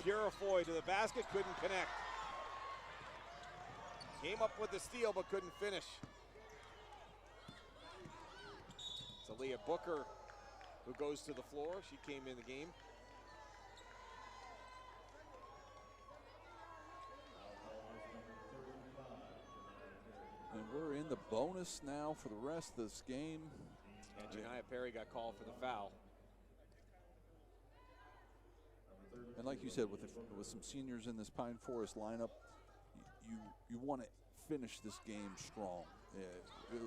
Purifoy to the basket, couldn't connect. Came up with the steal, but couldn't finish. It's Aaliyah Booker who goes to the floor. She came in the game. And we're in the bonus now for the rest of this game. And Janiah Perry got called for the foul. And like you said, with some seniors in this Pine Forest lineup, you want to finish this game strong.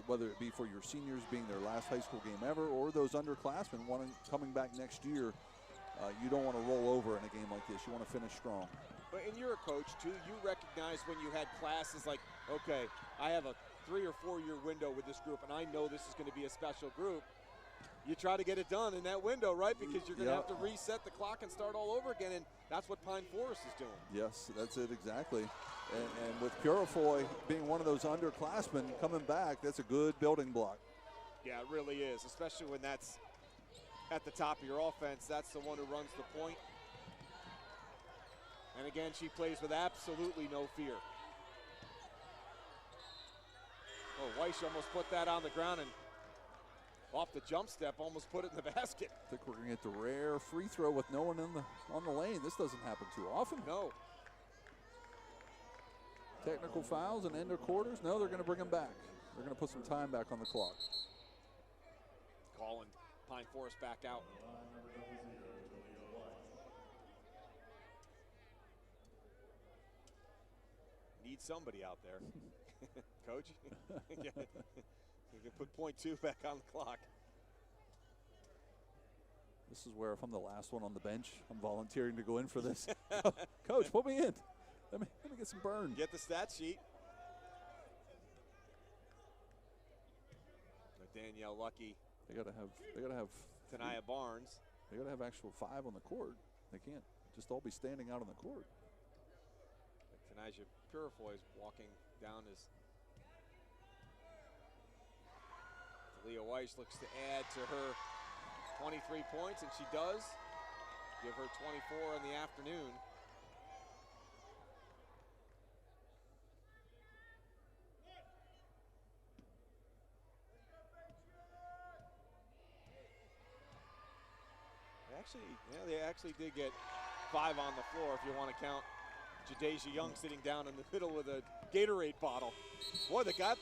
Whether it be for your seniors being their last high school game ever, or those underclassmen coming back next year. You don't want to roll over in a game like this. You want to finish strong. But and you're a coach too. You recognize when you had classes like, okay, I have a 3 or 4 year window with this group, and I know this is going to be a special group. You try to get it done in that window, right? Because you're going to have to reset the clock and start all over again, and that's what Pine Forest is doing. Yes, that's it exactly. And with Purifoy being one of those underclassmen coming back, that's a good building block. Yeah, it really is, especially when that's at the top of your offense. That's the one who runs the point. And again, she plays with absolutely no fear. Oh, Weiss almost put that on the ground and off the jump step, almost put it in the basket. I think we're going to get the rare free throw with no one on the lane. This doesn't happen too often. No. Technical fouls and end of quarters. No, they're going to bring them back. They're going to put some time back on the clock. Calling Pine Forest back out. need somebody out there. Coach, you can put .2 back on the clock. This is where if I'm the last one on the bench, I'm volunteering to go in for this. Coach, put me in. Let me get some burn. Get the stat sheet. Danielle Lucky. They gotta have Tania Barnes. They gotta have actual 5 on the court. They can't just all be standing out on the court. Tanaja Purifoy is walking down as Talia Weiss looks to add to her 23 points, and she does. Give her 24 in the afternoon. They actually did get 5 on the floor if you want to count Jadeja Young sitting down in the middle with a Gatorade bottle. Boy, they got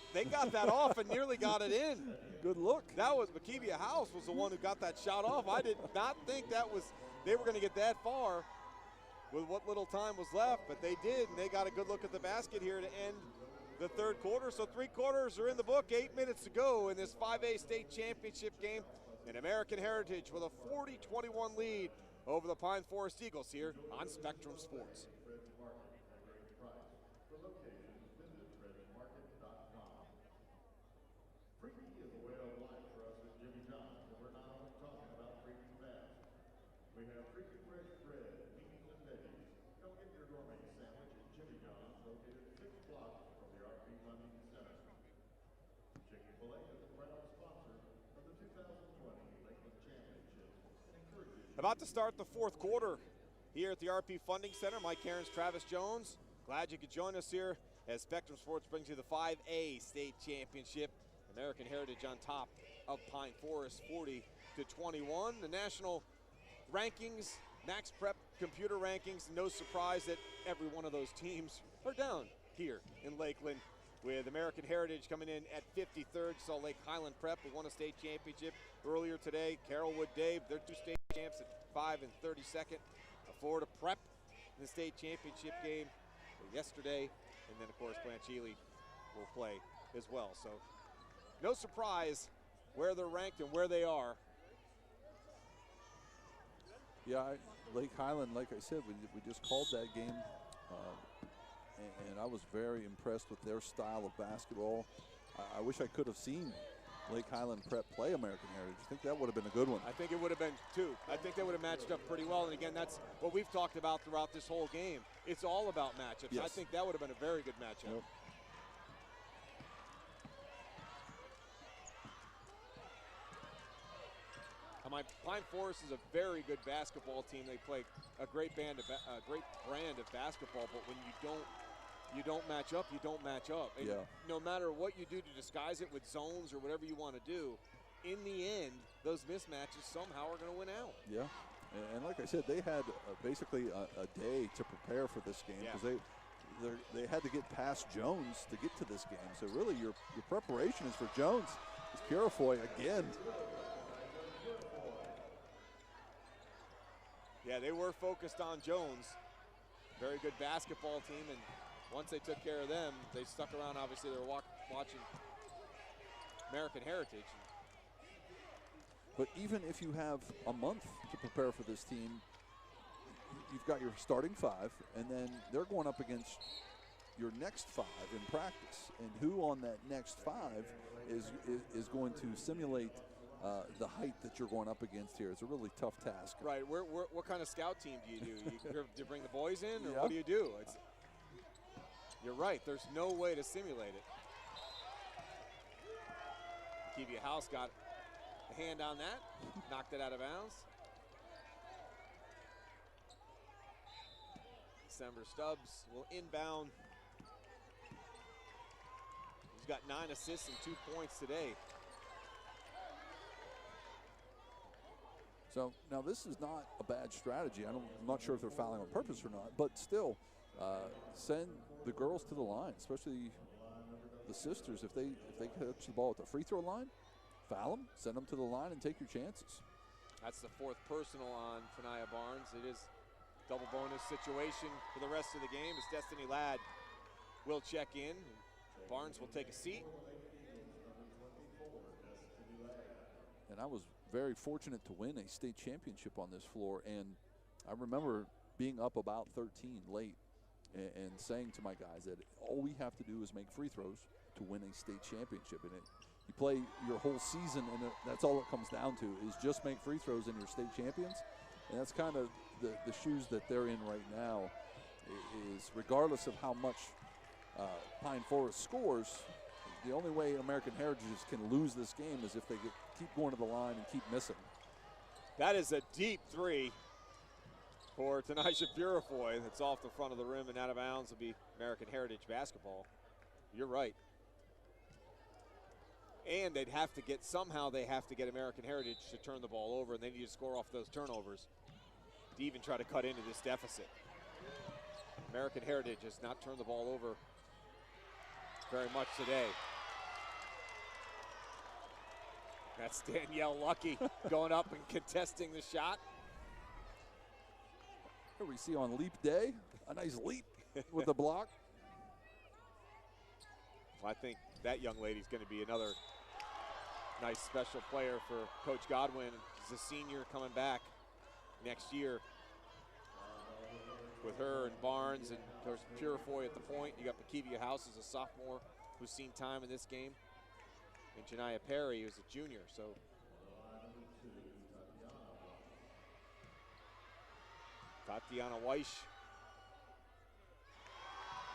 that off and nearly got it in. Good look. That was Makibia House was the one who got that shot off. I did not think they were going to get that far with what little time was left, but they did, and they got a good look at the basket here to end the third quarter. So 3 quarters are in the book, 8 minutes to go in this 5A state championship game. And American Heritage with a 40-21 lead over the Pine Forest Eagles here on Spectrum Sports. Freaky is a way of life for us at Jimmy John's, and we're not only talking about freaky fast. We have freaky fresh bread, beans, and veggies. Come get your gourmet sandwich at Jimmy John's, located 6 blocks from the RP Funding Center. Chick-fil-A is a proud sponsor of the 2020 Lakeland Championships and encourages you. About to start the fourth quarter here at the RP Funding Center. Mike Cairns, Travis Jones. Glad you could join us here as Spectrum Sports brings you the 5A state championship. American Heritage on top of Pine Forest, 40-21. The national rankings, Max Prep computer rankings, no surprise that every one of those teams are down here in Lakeland, with American Heritage coming in at 53rd. Salt Lake Highland Prep, who won a state championship earlier today. Carrollwood Dave, they're 2 state champs at 5 and 32nd. Florida Prep in the state championship game yesterday. And then, of course, Blanche Ely will play as well. So no surprise where they're ranked and where they are. Yeah, Lake Highland, like I said, we just called that game, and I was very impressed with their style of basketball. I wish I could have seen Lake Highland Prep play American Heritage. I think that would have been a good one. I think it would have been too. I think they would have matched up pretty well. And again, that's what we've talked about throughout this whole game. It's all about matchups. Yes. I think that would have been a very good matchup. Yep. Pine Forest is a very good basketball team. They play a great brand of basketball. But when you don't match up, you don't match up. And yeah. No matter what you do to disguise it with zones or whatever you want to do, in the end, those mismatches somehow are going to win out. Yeah, and like I said, they had basically a day to prepare for this game because they had to get past Jones to get to this game. So really, your preparation is for Jones. It's Purifoy again. Yeah, they were focused on Jones. Very good basketball team, and once they took care of them, they stuck around. Obviously, they were watching American Heritage. But even if you have a month to prepare for this team, you've got your starting 5, and then they're going up against your next 5 in practice. And who on that next 5 is going to simulate the height that you're going up against here? It's a really tough task. Right. What kind of scout team do you do? Do you bring the boys in, or Yeah. what do you do? You're right. There's no way to simulate it. Makibia House got a hand on that, knocked it out of bounds. December Stubbs will inbound. He's got 9 assists and 2 points today. So now this is not a bad strategy. I'm not sure if they're fouling on purpose or not, but still, send the girls to the line, especially the sisters. If they catch the ball at the free throw line, foul them, send them to the line, and take your chances. That's the 4th personal on Tania Barnes. It is double bonus situation for the rest of the game as Destiny Ladd will check in. Barnes will take a seat. And I was very fortunate to win a state championship on this floor. And I remember being up about 13 late and saying to my guys that all we have to do is make free throws to win a state championship. And you play your whole season, and that's all it comes down to is just make free throws and you're state champions. And that's kind of the shoes that they're in right now, is regardless of how much Pine Forest scores, the only way American Heritages can lose this game is if they keep going to the line and keep missing. That is a deep three for Tanisha Purifoy. That's off the front of the rim and out of bounds. Will be American Heritage basketball. You're right. And they'd have to get, somehow they have to get American Heritage to turn the ball over, and they need to score off those turnovers to even try to cut into this deficit. American Heritage has not turned the ball over very much today. That's Danielle Lucky going up and contesting the shot. Here we see on leap day, a nice leap with the block. Well, I think that young lady's going to be another nice special player for Coach Godwin. He's a senior coming back next year. With her and Barnes and of course Purifoy at the point. You got Bakivia House as a sophomore who's seen time in this game. And Janiyah Perry, who's a junior. So Tatiana Weish,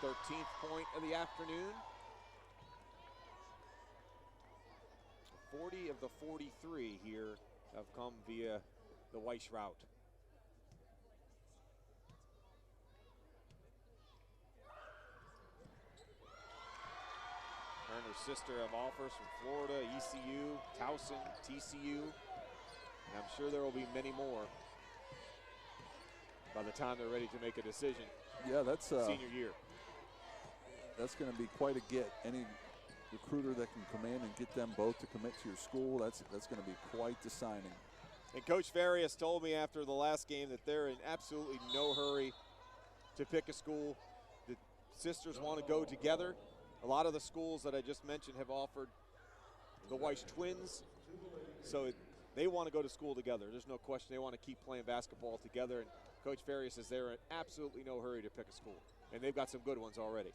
13th point of the afternoon. 40 of the 43 here have come via the Weish route. Her and her sister have offers from Florida, ECU, Towson, TCU. And I'm sure there will be many more by the time they're ready to make a decision. Yeah, that's senior year. That's going to be quite a get. Any recruiter that can come in and get them both to commit to your school, that's going to be quite the signing. And Coach Farias told me after the last game that they're in absolutely no hurry to pick a school. The sisters want to go together. A lot of the schools that I just mentioned have offered the Weish twins, so they want to go to school together. There's no question they want to keep playing basketball together, and Coach Farias says they're in absolutely no hurry to pick a school, and they've got some good ones already.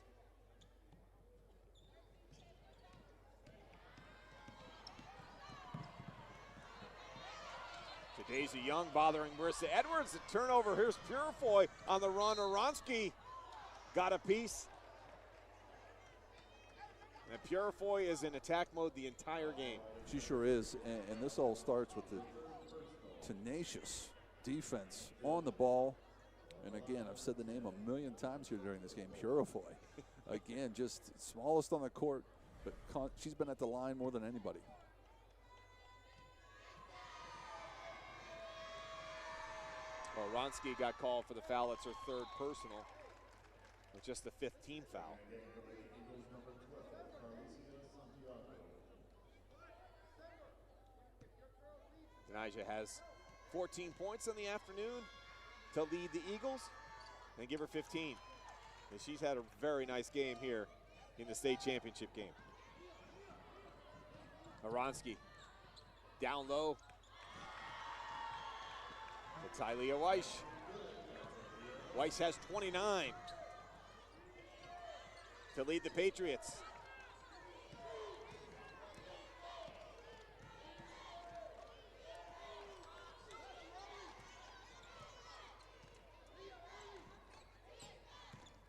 To Daisy Young bothering Marissa Edwards. The turnover. Here's Purifoy on the run. Oronsky got a piece. And Purifoy is in attack mode the entire game. She sure is, and this all starts with the tenacious defense on the ball. And again, I've said the name a million times here during this game, Purifoy. Again, just smallest on the court, but she's been at the line more than anybody. Well, Ronsky got called for the foul. It's her third personal, with just the 5th team foul. Denijah has 14 points in the afternoon to lead the Eagles and give her 15. And she's had a very nice game here in the state championship game. Oronsky down low. It's Tylea Weish. Weish has 29 to lead the Patriots.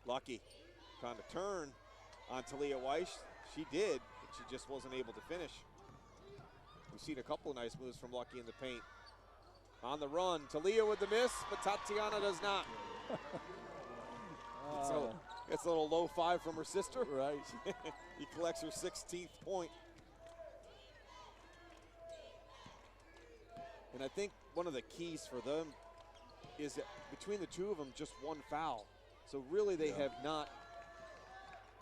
Lucky trying to turn on Tylea Weish. She did, but she just wasn't able to finish. We've seen a couple of nice moves from Lucky in the paint. On the run, Tylea with the miss, but Tatiana does not. Gets a little low five from her sister. Right. He collects her 16th point. And I think one of the keys for them is that between the two of them, just one foul. So really they have not,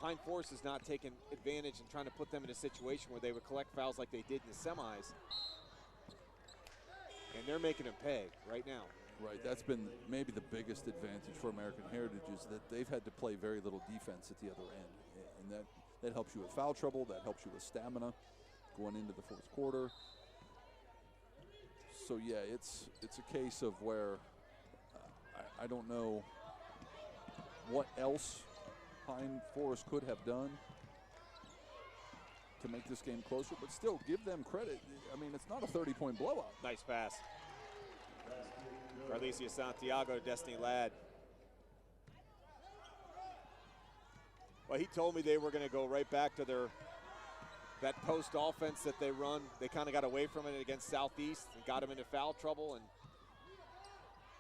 Pine Forest has not taken advantage in trying to put them in a situation where they would collect fouls like they did in the semis. And they're making them pay right now. Right, that's been maybe the biggest advantage for American Heritage is that they've had to play very little defense at the other end. and that helps you with foul trouble. That helps you with stamina going into the fourth quarter. So yeah, it's a case of where I don't know what else Pine Forest could have done to make this game closer, but still give them credit. I mean, it's not a 30-point blowout. Nice pass. Carlicia Santiago, Destiny Ladd. Well, he told me they were going to go right back to that post offense that they run. They kind of got away from it against Southeast and got him into foul trouble. And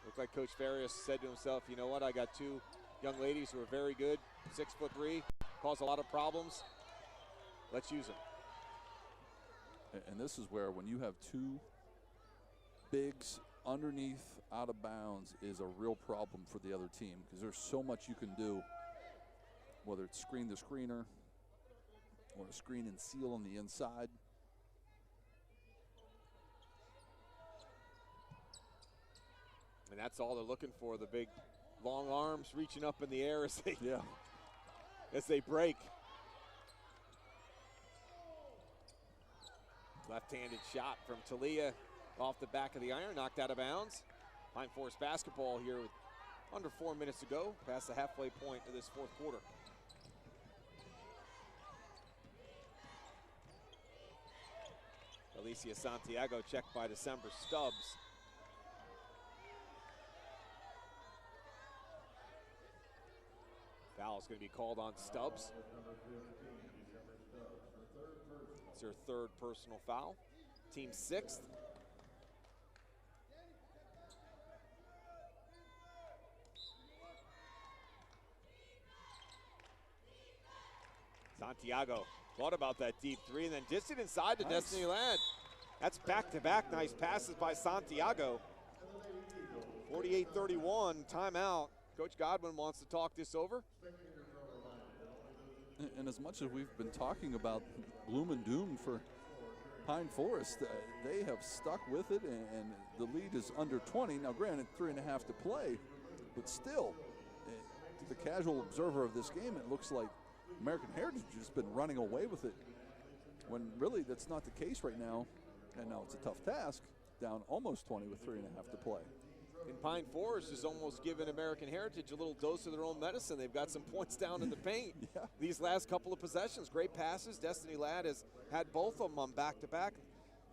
looked like Coach Farias said to himself, you know what, I got two young ladies who are very good, 6'3", cause a lot of problems. Let's use them. And this is where when you have two bigs underneath out of bounds is a real problem for the other team, because there's so much you can do, whether it's screen the screener or a screen and seal on the inside. And that's all they're looking for, the big long arms reaching up in the air as they break. Left-handed shot from Talia off the back of the iron, knocked out of bounds. Pine Forest basketball here with under 4 minutes to go, past the halfway point of this fourth quarter. Alicia Santiago checked by December Stubbs. Foul is going to be called on Stubbs. It's her third personal foul. Team sixth. Santiago thought about that deep three and then dished it inside to Destiny Ladd. That's back-to-back nice passes by Santiago. 48-31, timeout. Coach Godwin wants to talk this over. And as much as we've been talking about gloom and doom for Pine Forest, they have stuck with it, and the lead is under 20. Now, granted, 3.5 to play, but still, to the casual observer of this game, it looks like American Heritage has just been running away with it, when really that's not the case right now. And now it's a tough task, down almost 20 with 3.5 to play. And Pine Forest has almost given American Heritage a little dose of their own medicine. They've got some points down in the paint these last couple of possessions. Great passes. Destiny Ladd has had both of them on back-to-back.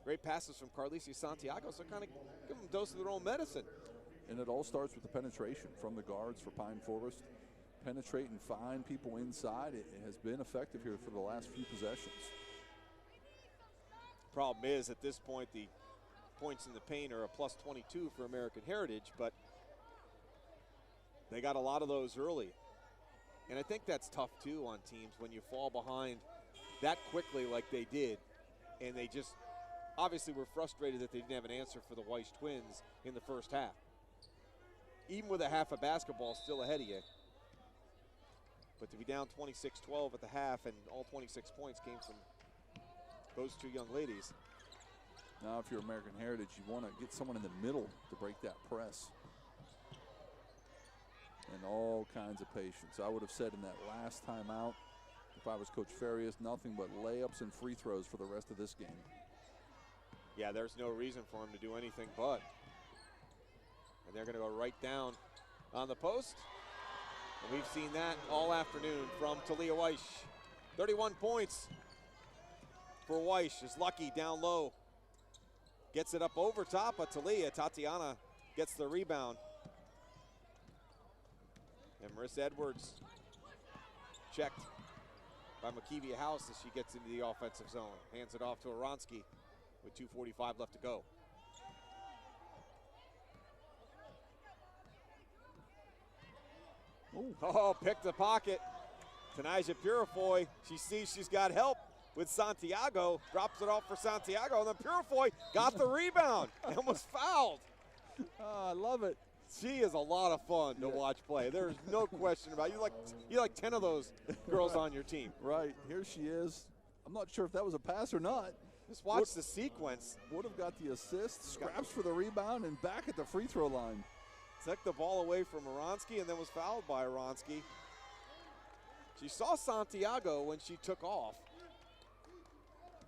Great passes from Carlicia Santiago, so kind of give them a dose of their own medicine. And it all starts with the penetration from the guards for Pine Forest. Penetrate and find people inside. It has been effective here for the last few possessions. Problem is, at this point, the points in the paint are a plus 22 for American Heritage, but they got a lot of those early. And I think that's tough, too, on teams when you fall behind that quickly like they did. And they just obviously were frustrated that they didn't have an answer for the Weiss Twins in the first half. Even with a half of basketball still ahead of you. But to be down 26-12 at the half, and all 26 points came from those two young ladies. Now, if you're American Heritage, you want to get someone in the middle to break that press. And all kinds of patience. I would have said in that last timeout, if I was Coach Farias, nothing but layups and free throws for the rest of this game. Yeah, there's no reason for him to do anything but. And they're going to go right down on the post. And we've seen that all afternoon from Talia Weiss. 31 points for Weiss. Is lucky down low. Gets it up over top of Talia. Tatiana gets the rebound. And Marissa Edwards checked by Makivia House as she gets into the offensive zone. Hands it off to Aronski with 2:45 left to go. Ooh. Oh, picked the pocket. Tanaja Purifoy, she sees she's got help with Santiago, drops it off for Santiago, and then Purifoy got the rebound and was fouled. Oh, I love it. She is a lot of fun to watch play. There's no question about it. You like 10 of those girls on your team. Right, here she is. I'm not sure if that was a pass or not. Just watch the sequence. Would have got the assist, scraps for the rebound, and back at the free throw line. Took the ball away from Aronski and then was fouled by Aronski. She saw Santiago when she took off.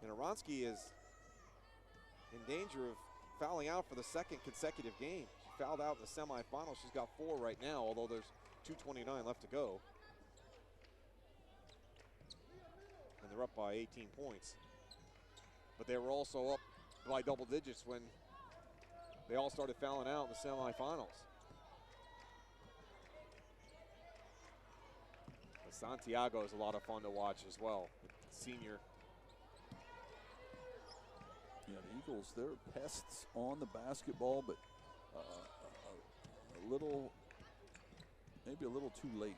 And Oronsky is in danger of fouling out for the second consecutive game. She fouled out in the semifinals. She's got 4 right now, although there's 2:29 left to go. And they're up by 18 points. But they were also up by double digits when they all started fouling out in the semifinals. But Santiago is a lot of fun to watch as well, senior. Yeah, the Eagles, they're pests on the basketball, but a little, maybe a little too late.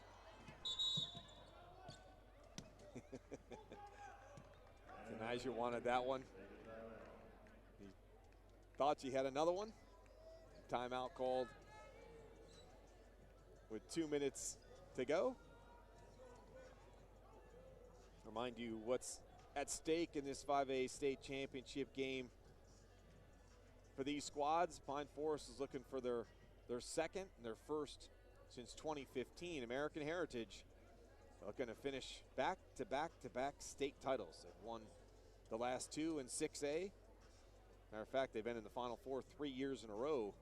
Denijah wanted that one. He thought she had another one. Timeout called with 2 minutes to go. Remind you what's at stake in this 5A state championship game for these squads. Pine Forest is looking for their second and their first since 2015. American Heritage looking to finish back-to-back state titles. They've won the last 2 in 6A. Matter of fact, they've been in the Final Four 3 years in a row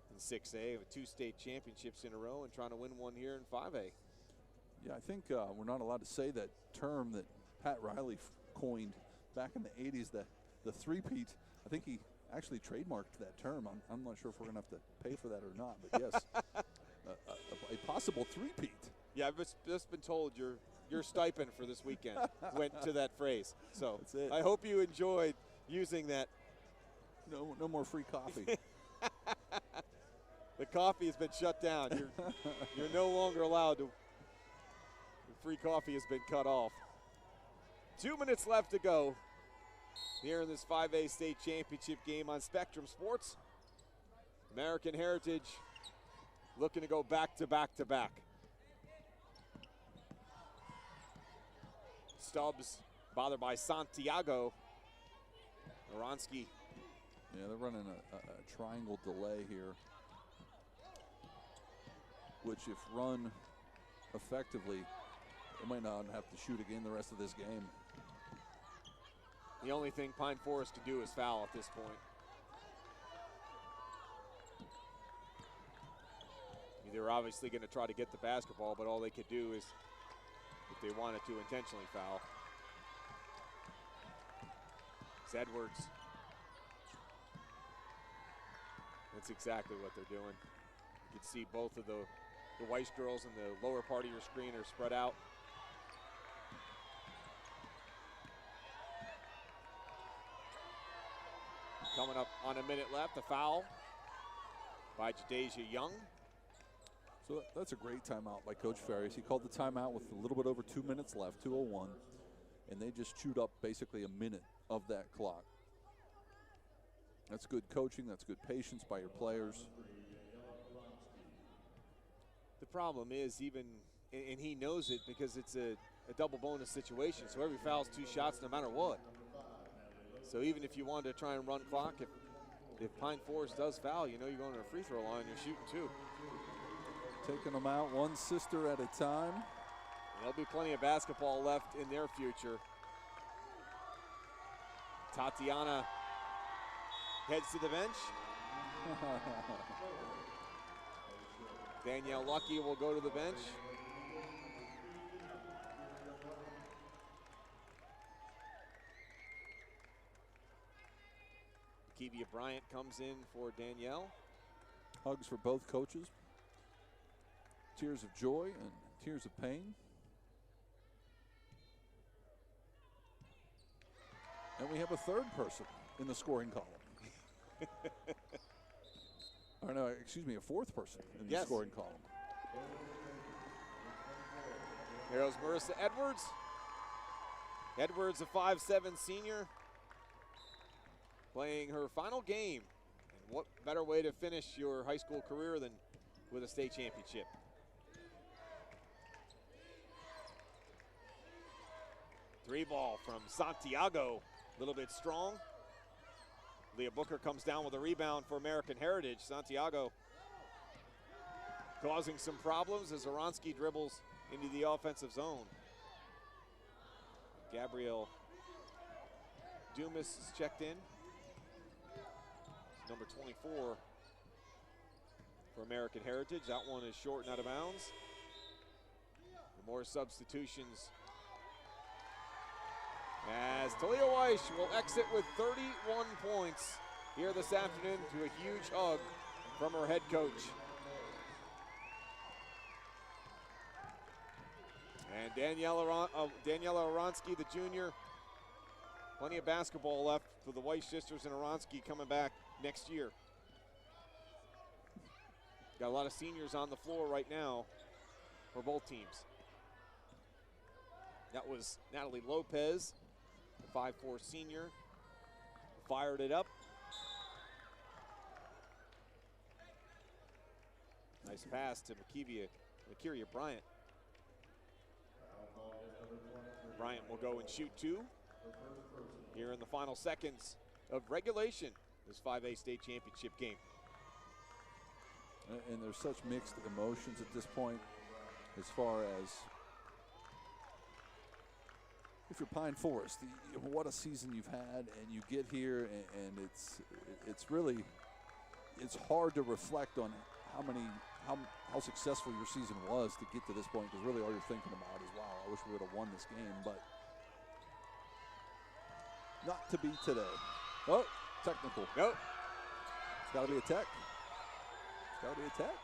in 6A, with 2 state championships in a row and trying to win one here in 5A. Yeah, I think we're not allowed to say that term that Pat Riley coined back in the 80s, the three-peat. I think he actually trademarked that term. I'm not sure if we're going to have to pay for that or not, but yes, a possible three-peat. Yeah, I've just been told your stipend for this weekend went to that phrase. So that's it. I hope you enjoyed using that. No more free coffee. The coffee has been shut down. You're no longer allowed to. The free coffee has been cut off. 2 minutes left to go here in this 5A state championship game on Spectrum Sports. American Heritage looking to go back-to-back. Stubbs bothered by Santiago. Oronsky. Yeah, they're running a triangle delay here, which if run effectively, they might not have to shoot again the rest of this game. The only thing Pine Forest can do is foul at this point. They're obviously going to try to get the basketball, but all they could do is, if they wanted to, intentionally foul. It's Edwards. That's exactly what they're doing. You can see both of the Weiss girls in the lower part of your screen are spread out. Coming up on a minute left, a foul by Jadeja Young. So that's a great timeout by Coach Ferris. He called the timeout with a little bit over 2 minutes left, 2:01, and they just chewed up basically a minute of that clock. That's good coaching. That's good patience by your players. The problem is even, and he knows it because it's a double bonus situation, so every foul is 2 shots no matter what. So even if you wanted to try and run clock, if Pine Forest does foul, you know you're going to a free throw line, you're shooting 2. Taking them out one sister at a time. There'll be plenty of basketball left in their future. Tatiana heads to the bench. Danielle Lucky will go to the bench. Kevia Bryant comes in for Danielle. Hugs for both coaches. Tears of joy and tears of pain. And we have a third person in the scoring column. Or no, excuse me, a fourth person in the scoring column. Here goes Marissa Edwards. Edwards, a 5'7" senior, playing her final game. And what better way to finish your high school career than with a state championship? Three ball from Santiago, a little bit strong. Leah Booker comes down with a rebound for American Heritage. Santiago causing some problems as Oronsky dribbles into the offensive zone. Gabrielle Dumas is checked in. Number 24 for American Heritage. That one is short and out of bounds. And more substitutions as Talia Weish will exit with 31 points here this afternoon to a huge hug from her head coach. And Daniela Oronsky, the junior. Plenty of basketball left for the Weish sisters and Oronsky coming back next year. Got a lot of seniors on the floor right now for both teams. That was Natalie Lopez, the 5'4" senior. Fired it up. Nice pass to Makiria Bryant. Bryant will go and shoot two here in the final seconds of regulation, this 5A state championship game. And there's such mixed emotions at this point as far as if you're Pine Forest, what a season you've had, and you get here and it's really, it's hard to reflect on how successful your season was to get to this point, because really all you're thinking about is, wow, I wish we would have won this game, but not to be today. Oh, technical. Nope. It's got to be a tech. It's got to be a tech.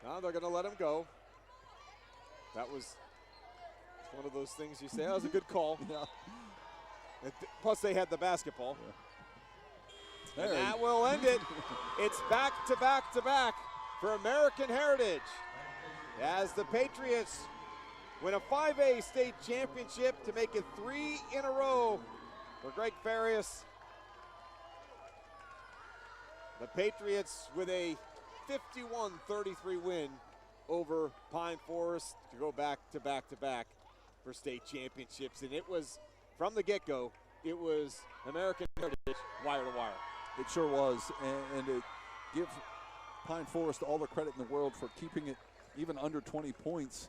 Now they're going to let him go. That was one of those things you say, that was a good call. Yeah. Plus they had the basketball. Yeah. And that will end it. It's back to back to back for American Heritage as the Patriots win a 5A state championship to make it 3 in a row for Greg Farias. The Patriots with a 51-33 win over Pine Forest to go back to back to back for state championships. And it was, from the get-go, it was American Heritage wire to wire. It sure was, and it give Pine Forest all the credit in the world for keeping it even under 20 points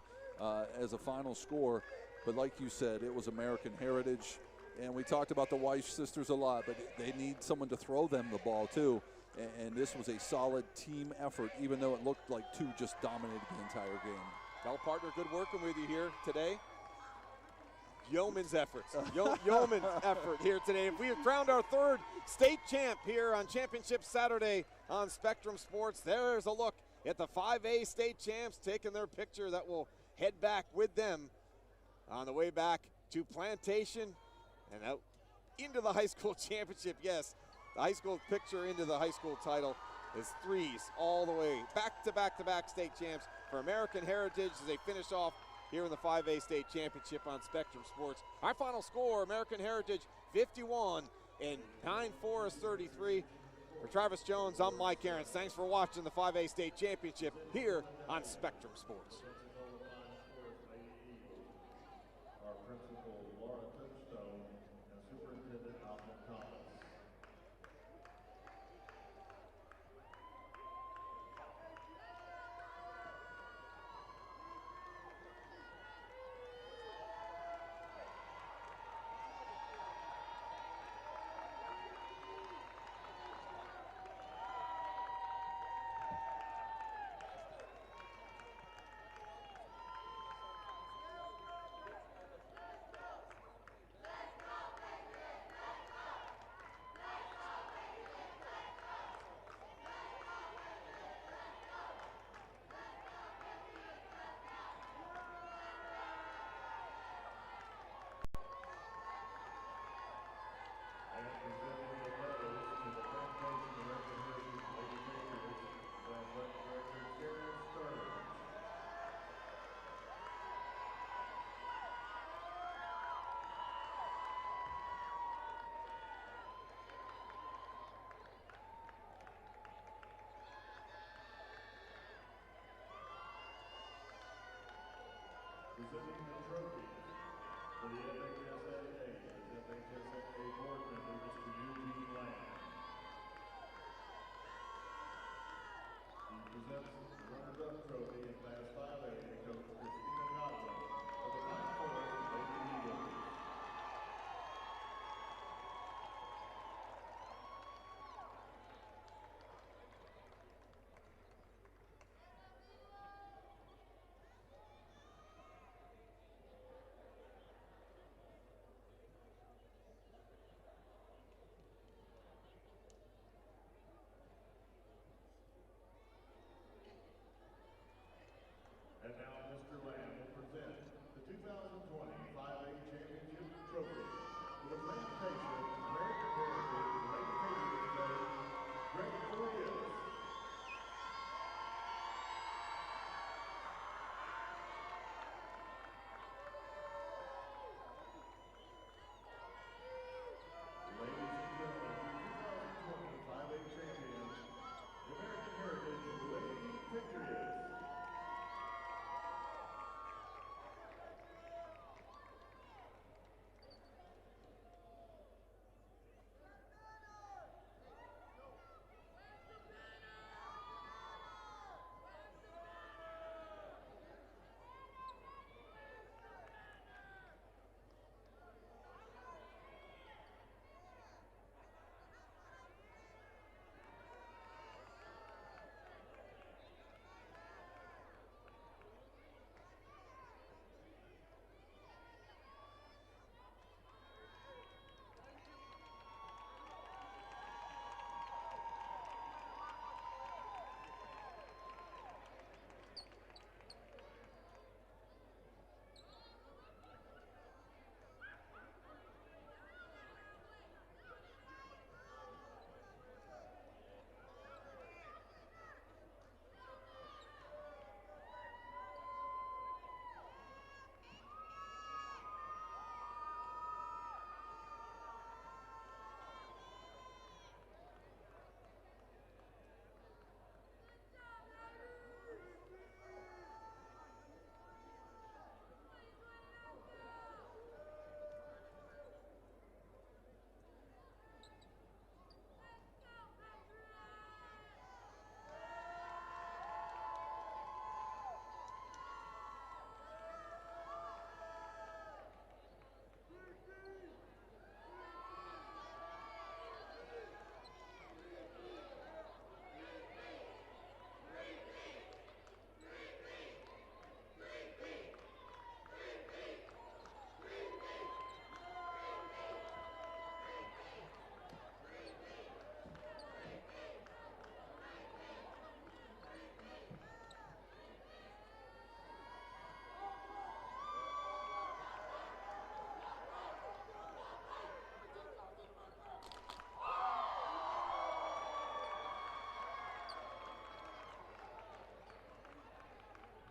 as a final score. But like you said, it was American Heritage, and we talked about the Weish sisters a lot, but they need someone to throw them the ball too. And this was a solid team effort, even though it looked like two just dominated the entire game. Well, partner, good working with you here today. Yeoman's efforts. Yeoman's effort here today. We have crowned our third state champ here on Championship Saturday on Spectrum Sports. There's a look at the 5A state champs taking their picture that will head back with them on the way back to Plantation and out into the high school championship. Yes, the high school picture into the high school title is threes all the way. Back to back to back state champs for American Heritage as they finish off here in the 5A state championship on Spectrum Sports. Our final score, American Heritage 51 and Pine Forest 33. For Travis Jones, I'm Mike Aarons. Thanks for watching the 5A state championship here on Spectrum Sports. Our principal, Laura Tipstone, and Superintendent Malcolm Thomas. Presenting the trophies for the FHSAA, FHSAA Board members.